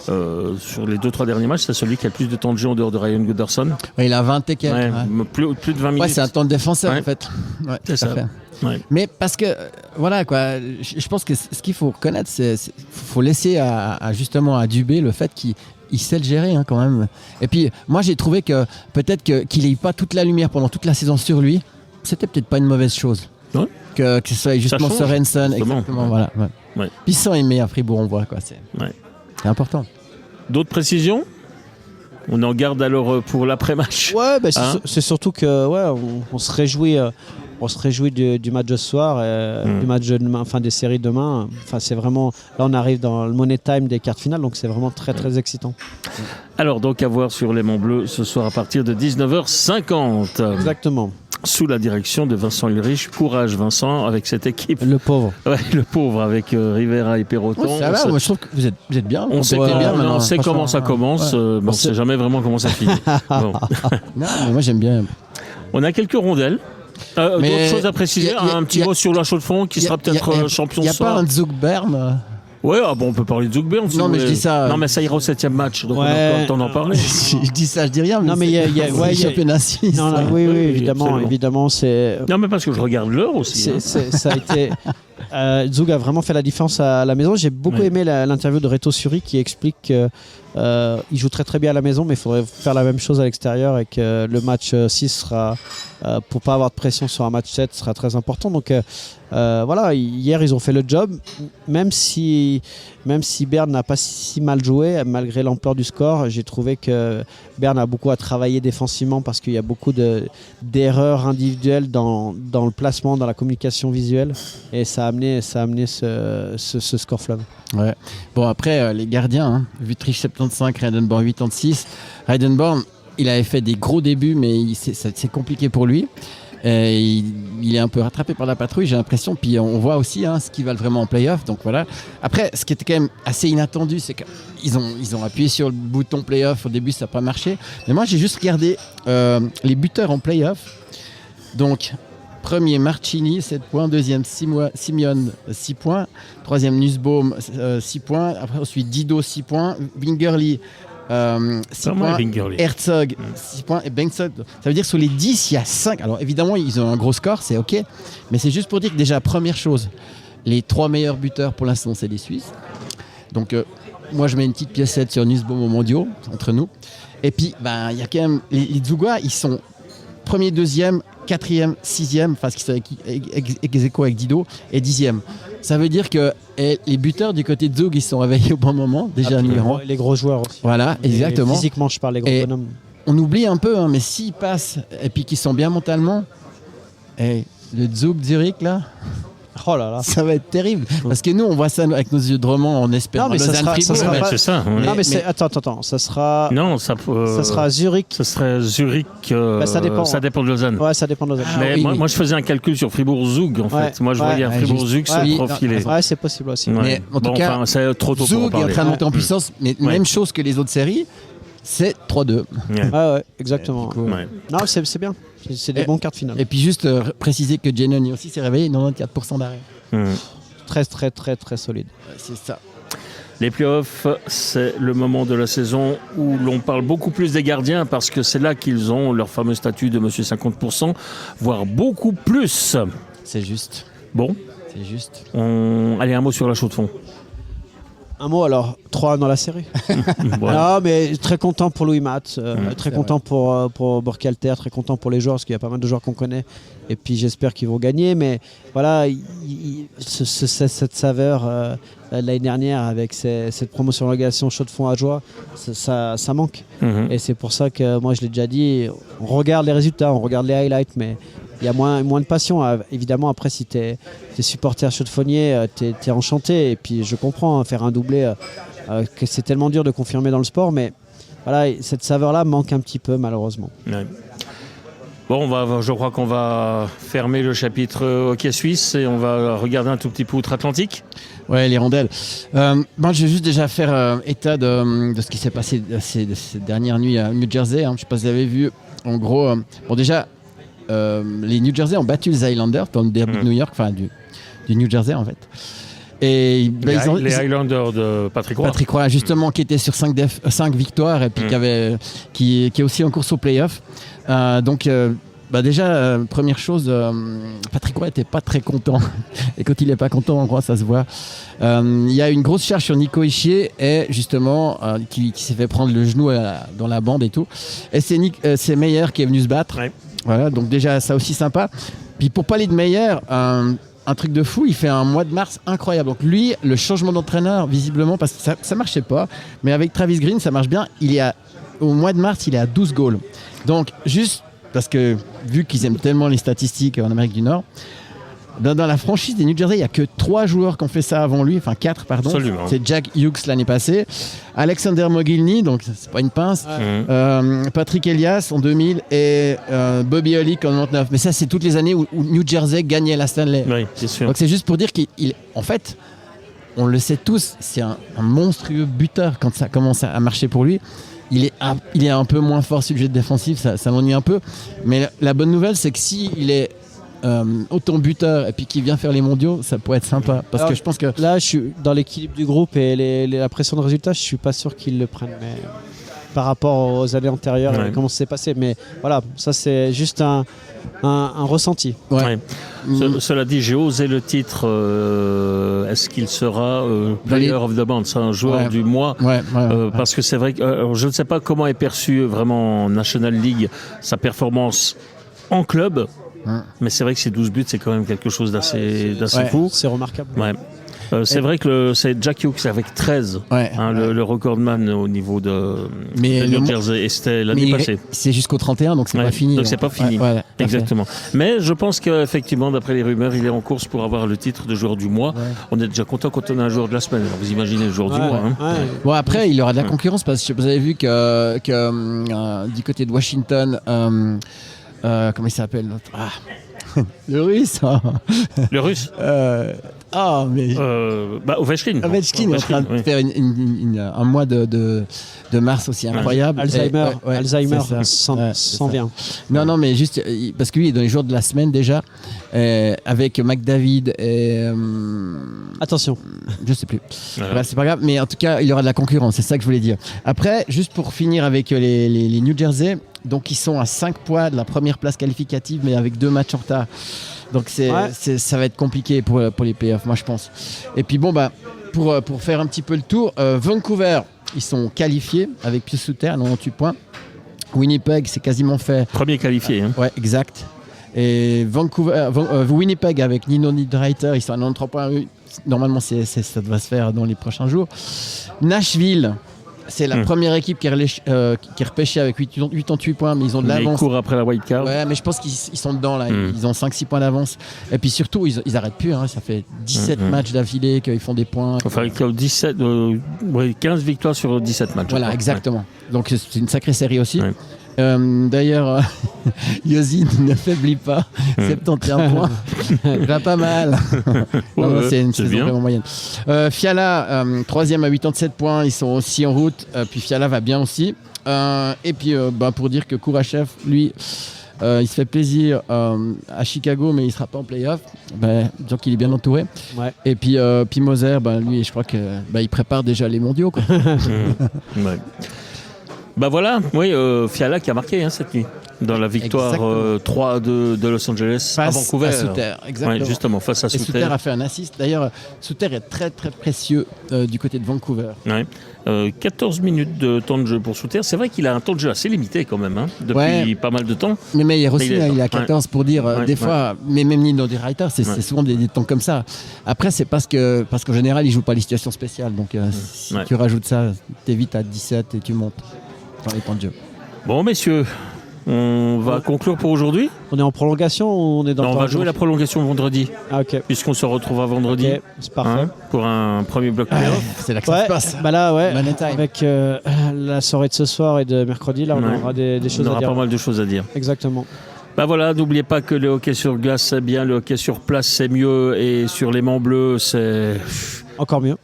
sur les 2-3 derniers matchs, c'est celui qui a le plus de temps de jeu en dehors de Ryan Gunderson. Ouais, il a 20 et quelques. Plus de 20 minutes. Ouais, c'est un temps de défenseur, en fait. Ouais, c'est ça. Ouais. Mais parce que, voilà, quoi, je pense que ce qu'il faut reconnaître, c'est faut laisser justement à Dubé le fait qu'il sait le gérer, hein, quand même. Et puis, moi, j'ai trouvé que peut-être qu'il n'ait pas toute la lumière pendant toute la saison sur lui, c'était peut-être pas une mauvaise chose. Ouais. Que ce soit justement Sorensen, exactement, voilà. Ouais. Puis sans aimer à Fribourg, on voit, quoi. C'est important. D'autres précisions ? On en garde alors pour l'après-match. Ouais, c'est surtout que on se réjouit. On se réjouit du match de ce soir, du match de demain, des séries demain. Enfin, c'est vraiment. Là, on arrive dans le money time des quarts finales, donc c'est vraiment très très excitant. Alors, donc à voir sur l'Aimant Bleu ce soir à partir de 19h50. Exactement. Sous la direction de Vincent Ulrich. Courage Vincent avec cette équipe. Le pauvre. Ouais, le pauvre avec Rivera et Perroton. Ça va, moi je trouve que vous êtes bien. On sait comment ça commence, mais on ne sait jamais vraiment comment ça finit. Bon. Non, mais moi j'aime bien. On a quelques rondelles. D'autres choses à préciser, un petit mot sur la chaux de fond qui sera peut-être champion ce soir. Il n'y a pas un Zug Bern Ouais, on peut parler de Zug Bern. Non, mais je dis ça. Non, mais ça ira au 7e match, donc on a le temps d'en parler. Je dis ça, je dis rien. Non, mais il y a championnat 6. Oui, évidemment, c'est. Non, mais parce que je regarde l'heure aussi. Ça a été. Zug a vraiment fait la différence à la maison. J'ai beaucoup aimé l'interview de Reto Suri qui explique qu'il joue très très bien à la maison, mais il faudrait faire la même chose à l'extérieur et que le match 6 sera, pour pas avoir de pression sur un match 7, sera très important. Donc voilà, hier ils ont fait le job, même si Bern n'a pas si mal joué, malgré l'ampleur du score. J'ai trouvé que Bern a beaucoup à travailler défensivement parce qu'il y a beaucoup d'erreurs individuelles dans le placement, dans la communication visuelle, et ça a amené ce score fleuve. Ouais. Bon, après, les gardiens, hein, Wüttrich 75, Reidenborn 86. Reidenborn, il avait fait des gros débuts, mais c'est compliqué pour lui. Il est un peu rattrapé par la patrouille, j'ai l'impression. Puis on voit aussi ce qu'ils valent vraiment en play-off. Donc voilà. Après, ce qui était quand même assez inattendu, c'est qu'ils ont appuyé sur le bouton play-off. Au début, ça n'a pas marché. Mais moi, j'ai juste regardé les buteurs en play-off. Donc, premier Marcini, 7 points. Deuxième Simeon, 6 points. Troisième Nussbaum, 6 points. Après, ensuite Dido, 6 points. Wingerli, 6 points. Herzog, 6 points. Et Bengtsson. Ça veut dire que sur les 10, il y a 5. Alors évidemment, ils ont un gros score, c'est OK. Mais c'est juste pour dire que déjà, première chose, les 3 meilleurs buteurs pour l'instant, c'est les Suisses. Donc, moi, je mets une petite piécette sur Nussbaum aux mondiaux, entre nous. Et puis, il y a quand même. Les Zougois, ils sont premier, deuxième, 4e, 6e, parce qu'ils sont ex-aequo avec Dido, et 10e. Ça veut dire que les buteurs du côté de Zug, ils se sont réveillés au bon moment, déjà numéro 1. Les gros joueurs aussi. Voilà, exactement. Physiquement, je parle des gros bonhommes. On oublie un peu, mais s'ils passent et puis qu'ils sont bien mentalement, le Zug Zurich, là, oh là là, ça va être terrible. Parce que nous, on voit ça avec nos yeux de roman en espérant. Non, mais ça sera pas... C'est ça. Non, mais attends, ça sera. Non, ça sera Zurich. Ça serait Zurich. Ça dépend. Ça dépend de Lausanne. Ouais, ça dépend de Lausanne. Mais moi, je faisais un calcul sur Fribourg-Zug, en fait. Moi, je voyais un Fribourg-Zug se profiler. Ouais, c'est possible aussi. Mais en tout cas, c'est trop tôt Zug pour en parler. est en train de monter en puissance, mais même chose que les autres séries, c'est 3-2. Ouais, exactement. Non, c'est bien. C'est des bons cartes finales. Et puis juste préciser que Giannoni aussi s'est réveillé, 94% d'arrêt. Très, très, très, très solide. C'est ça. Les playoffs, c'est le moment de la saison où l'on parle beaucoup plus des gardiens parce que c'est là qu'ils ont leur fameux statut de monsieur 50%, voire beaucoup plus. C'est juste. Bon. C'est juste. Allez, un mot sur la chaux de fond. Un mot alors, 3 dans la série. Non, mais très content pour Louis Matt, très content pour Burkhalter, très content pour les joueurs, parce qu'il y a pas mal de joueurs qu'on connaît. Et puis j'espère qu'ils vont gagner. Mais voilà, cette saveur l'année dernière avec cette promotion relégation chaux de fond à joie, ça manque. Et c'est pour ça que moi je l'ai déjà dit, on regarde les résultats, on regarde les highlights, mais il y a moins de passion. Évidemment, après, si tu es supporter chaux-de-fonnier, tu es enchanté. Et puis, je comprends, faire un doublé, que c'est tellement dur de confirmer dans le sport. Mais voilà, cette saveur-là manque un petit peu, malheureusement. Ouais. Bon, je crois qu'on va fermer le chapitre hockey suisse et on va regarder un tout petit peu outre-Atlantique. Ouais, l'Hirondelle. Moi, je vais juste déjà faire état de ce qui s'est passé ces dernières nuits à New Jersey. Je ne sais pas si vous avez vu. En gros, déjà, les New Jersey ont battu les Highlanders dans le derby de New York, enfin du New Jersey en fait. Et les Highlanders de Patrick Roy. Patrick Roy, justement, qui était sur 5 victoires et puis qui est aussi en course au play-off. Déjà, première chose, Patrick Roy n'était pas très content. Et quand il n'est pas content, en gros, ça se voit. Il y a une grosse charge sur Nico Hischier, et justement, qui s'est fait prendre le genou dans la bande et tout. Et c'est Meyer qui est venu se battre. Ouais. Voilà, donc déjà, ça aussi sympa. Puis pour parler de Meyer, un truc de fou, il fait un mois de mars incroyable. Donc lui, le changement d'entraîneur, visiblement, parce que ça marchait pas, mais avec Travis Green, ça marche bien. Au mois de mars, il est à 12 goals. Donc juste parce que, vu qu'ils aiment tellement les statistiques en Amérique du Nord, dans la franchise des New Jersey, il n'y a que 3 joueurs qui ont fait ça avant lui, enfin 4, pardon. Absolument. C'est Jack Hughes l'année passée, Alexander Mogilny, donc c'est pas une pince, Patrick Elias en 2000 et Bobby Olick en 99. Mais ça, c'est toutes les années où New Jersey gagnait la Stanley. Oui, c'est sûr. Donc c'est juste pour dire qu'en fait, on le sait tous, c'est un monstrueux buteur quand ça commence à marcher pour lui. Il est un peu moins fort sur le jet défensif, ça m'ennuie un peu. Mais la bonne nouvelle, c'est que s'il est autant buteur et puis qu'il vient faire les mondiaux, ça pourrait être sympa. Parce que je pense que là, je suis dans l'équilibre du groupe et la pression de résultat, je suis pas sûr qu'ils le prennent. Mais par rapport aux années antérieures, et comment ça s'est passé. Mais voilà, ça c'est juste un ressenti. Ouais. Cela dit, j'ai osé le titre. Est-ce qu'il sera Player of the Month, un joueur du mois parce que c'est vrai que je ne sais pas comment est perçu vraiment en National League sa performance en club. Mais c'est vrai que ces 12 buts, c'est quand même quelque chose d'assez fou. C'est remarquable. Ouais. C'est vrai que c'est Jack Hughes avec 13, le recordman au niveau de New Jersey, et c'était l'année passée. C'est jusqu'au 31, donc c'est pas fini. Donc c'est pas fini, exactement. Mais je pense qu'effectivement, d'après les rumeurs, il est en course pour avoir le titre de joueur du mois. On est déjà content quand on a un joueur de la semaine. Alors vous imaginez le joueur du mois. Bon, après, il y aura de la concurrence, parce que vous avez vu que du côté de Washington, comment il s'appelle l'autre le russe. Le russe Ovechkin. Ovechkin est en train de faire un mois de mars aussi incroyable. Alzheimer s'en vient. Non, mais juste parce que lui, il est dans les jours de la semaine déjà, avec McDavid et... Attention. Je sais plus. Voilà, c'est pas grave, mais en tout cas, il y aura de la concurrence, c'est ça que je voulais dire. Après, juste pour finir avec les New Jersey, donc ils sont à 5 points de la première place qualificative, mais avec 2 matchs en retard. Donc ça va être compliqué pour les playoffs, moi je pense. Et puis bon, pour faire un petit peu le tour, Vancouver, ils sont qualifiés avec pied sous terre, 98 points. Winnipeg, c'est quasiment fait. Premier qualifié. Ouais, exact. Et Winnipeg avec Nino Niederreiter, ils sont à 93 points. Normalement, ça devrait se faire dans les prochains jours. Nashville, c'est la première équipe qui est repêchée avec 88 points, mais ils ont de l'avance. Ils courent après la wildcard. Ouais, mais je pense qu'ils sont dedans là. Ils ont 5-6 points d'avance. Et puis surtout, ils n'arrêtent plus. Ça fait 17 matchs d'affilée qu'ils font des points. Enfin, 15 victoires sur 17 matchs. Voilà, exactement. Donc c'est une sacrée série aussi. D'ailleurs, Yozin ne faiblit pas, 71 points, va pas mal. C'est une saison vraiment moyenne. Fiala, 3e à 87 points, ils sont aussi en route, puis Fiala va bien aussi. Et puis pour dire que Kourachev, lui, il se fait plaisir à Chicago, mais il ne sera pas en play-off, donc il est bien entouré. Et puis Moser, lui, je crois qu'il prépare déjà les mondiaux, quoi. Voilà, Fiala qui a marqué cette nuit dans la victoire 3-2 de Los Angeles face à Vancouver. À Sutter, exactement. Justement, face à Sutter. Et Sutter a fait un assist. D'ailleurs, Sutter est très très précieux du côté de Vancouver. 14 minutes de temps de jeu pour Sutter. C'est vrai qu'il a un temps de jeu assez limité quand même, depuis pas mal de temps. Mais hier aussi, il a 14 pour dire des fois, mais même Nino Niederreiter, c'est souvent des temps comme ça. Après, c'est parce qu'en général, il ne joue pas les situations spéciales. Donc, si tu rajoutes ça, t'évites à 17 et tu montes dans les temps de jeu. Bon, messieurs, on va conclure pour aujourd'hui. On est en prolongation ou on est dans le on va jouer la prolongation vendredi. Ok. Puisqu'on se retrouvera vendredi. Ok, c'est parfait. Pour un premier bloc playoff. C'est là que ça se passe. Avec la soirée de ce soir et de mercredi, là, on aura des choses à dire. On aura pas mal de choses à dire. Exactement. Bah voilà, n'oubliez pas que le hockey sur glace c'est bien, le hockey sur place c'est mieux et sur l'aimant bleu c'est Encore mieux.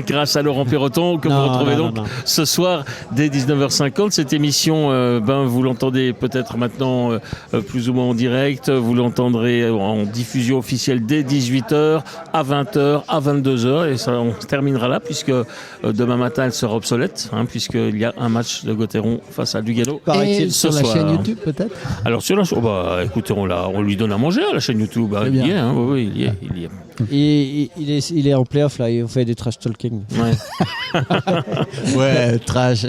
grâce à Laurent Perroton que vous Non, retrouvez non, donc non. ce soir dès 19h50. Cette émission, vous l'entendez peut-être maintenant plus ou moins en direct, vous l'entendrez en diffusion officielle dès 18h, à 20h, à 22h et ça on terminera là puisque demain matin elle sera obsolète puisqu'il y a un match de Gauthieron face à Lugano. Et ce sur la soir. chaîne YouTube peut-être. Alors sur la écoutez, on lui donne à manger à la chaîne YouTube. Très Il y est, bien. oui, il y est. Et il est en playoff là, il fait des trash talking. Ouais. Ouais, trash.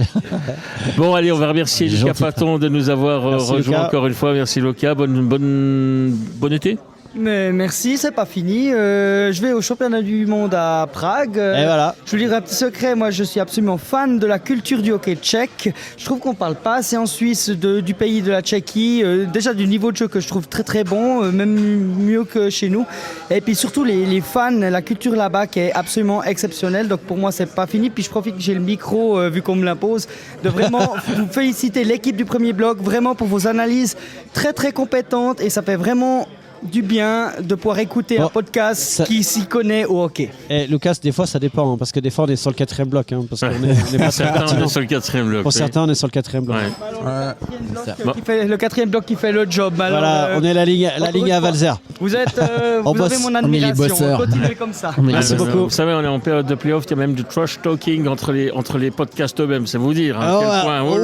Bon, allez, on va remercier Gentil. Lucas Paton de nous avoir Merci, rejoint Lucas. encore une fois. Merci Lucas. Bon été. Mais merci, c'est pas fini. Je vais au championnat du monde à Prague. Et voilà. Je vous dirai un petit secret, moi je suis absolument fan de la culture du hockey tchèque. Je trouve qu'on parle pas assez en Suisse du pays de la Tchéquie, déjà du niveau de jeu que je trouve très très bon, même mieux que chez nous. Et puis surtout les fans, la culture là-bas qui est absolument exceptionnelle. Donc pour moi c'est pas fini. Puis je profite que j'ai le micro, vu qu'on me l'impose, de vraiment vous féliciter l'équipe du premier bloc, vraiment pour vos analyses très très compétentes et ça fait vraiment du bien de pouvoir écouter Bon, un podcast ça- qui s'y connaît au hockey. Et Lucas, des fois ça dépend, parce que des fois on est sur le 4e bloc, parce qu'on est pas très Certains, on pertinent. est sur le 4e bloc. Pour oui. certains, on est sur le 4e bloc. Ouais. Qui fait le 4e bloc qui fait le job. Alors, Voilà, on est la ligne à Valzer. Vous êtes, On vous avez bosse, mon on est les admiration. bosseurs. Continuez comme ça. Merci beaucoup. Vous savez, on est en période de playoff, il y a même du trash talking entre les podcasts eux-mêmes. C'est vous dire à Ah quel ouais. point. Oh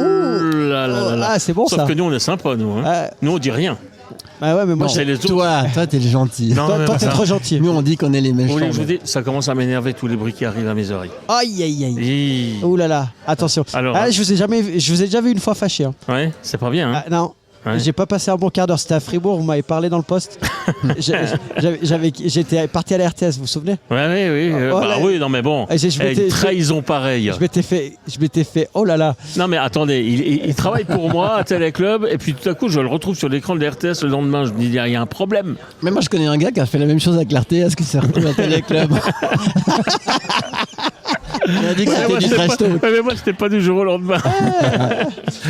là là là là. Ah, c'est bon Sauf ça. que nous, on est sympa, nous. Ah, Nous, on dit rien. ah ouais, mais moi, Non, c'est les autres. Toi, t'es le gentil. Non, mais toi t'es ça- trop gentil. Nous, on dit qu'on est les Vous méchants. voulez que je vous mais- dise, ça commence à m'énerver tous les bruits qui arrivent à mes oreilles. Aïe, aïe, aïe. Hi. Ouh là là, attention. Alors, Ah, je vous ai déjà vu une fois fâché. Ouais, c'est pas bien. Hein. Ah, non. Ouais. J'ai pas passé un bon quart d'heure, c'était à Fribourg, vous m'avez parlé dans le poste. J'étais parti à la RTS, vous vous souvenez? Ouais, oui. Oh, Bah là- oui, non, mais bon. Et je m'étais- Une trahison pareille. Je m'étais fait, oh là là. Non, mais attendez, il travaille pour moi à Téléclub, et puis tout à coup, je le retrouve sur l'écran de la RTS le lendemain. Je me dis, il y a un problème. Mais moi, je connais un gars qui a fait la même chose avec l'RTS qui s'est retrouvé à Téléclub. Il a dit que c'était du trash talk. Ouais, mais moi, c'était pas du jour au lendemain.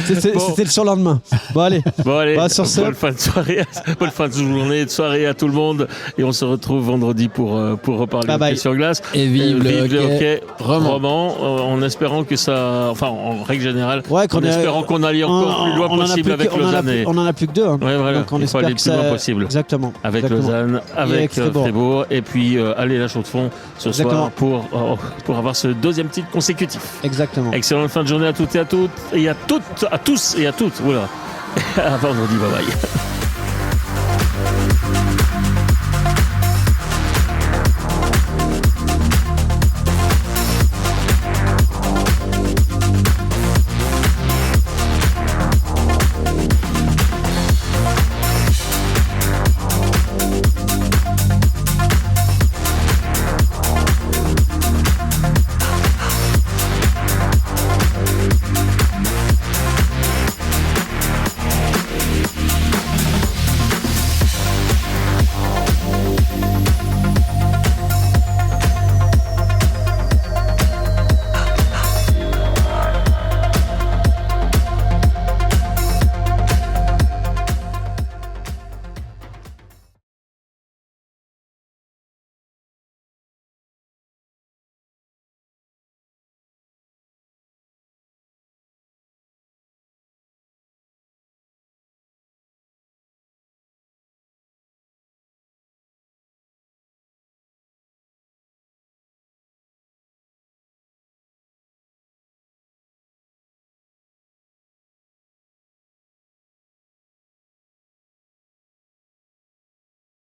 C'était Bon. le surlendemain. Bon, allez. Bon, allez, Bah, sur ce- bonne fin de soirée, bonne fin de journée, de soirée à tout le monde. Et on se retrouve vendredi pour reparler Bye bye. hockey sur glace. Et vive le hockey roman, en espérant que ça. Enfin, en règle générale, Ouais, qu'on en est- espérant qu'on aille encore plus loin on en a possible plus avec que- on en a Lausanne. plus- et- On en a plus que deux. Ouais, voilà. Donc on Il faut espère aller que le plus ça... loin possible. Exactement. Avec Exactement. Lausanne, Et avec Fribourg. Fribourg, et puis aller la Chaux-de-Fonds ce Exactement. soir pour avoir ce deuxième titre consécutif. Exactement. Excellente fin de journée à toutes et à toutes, et à tous et à toutes. Voilà. À vendredi, bye bye.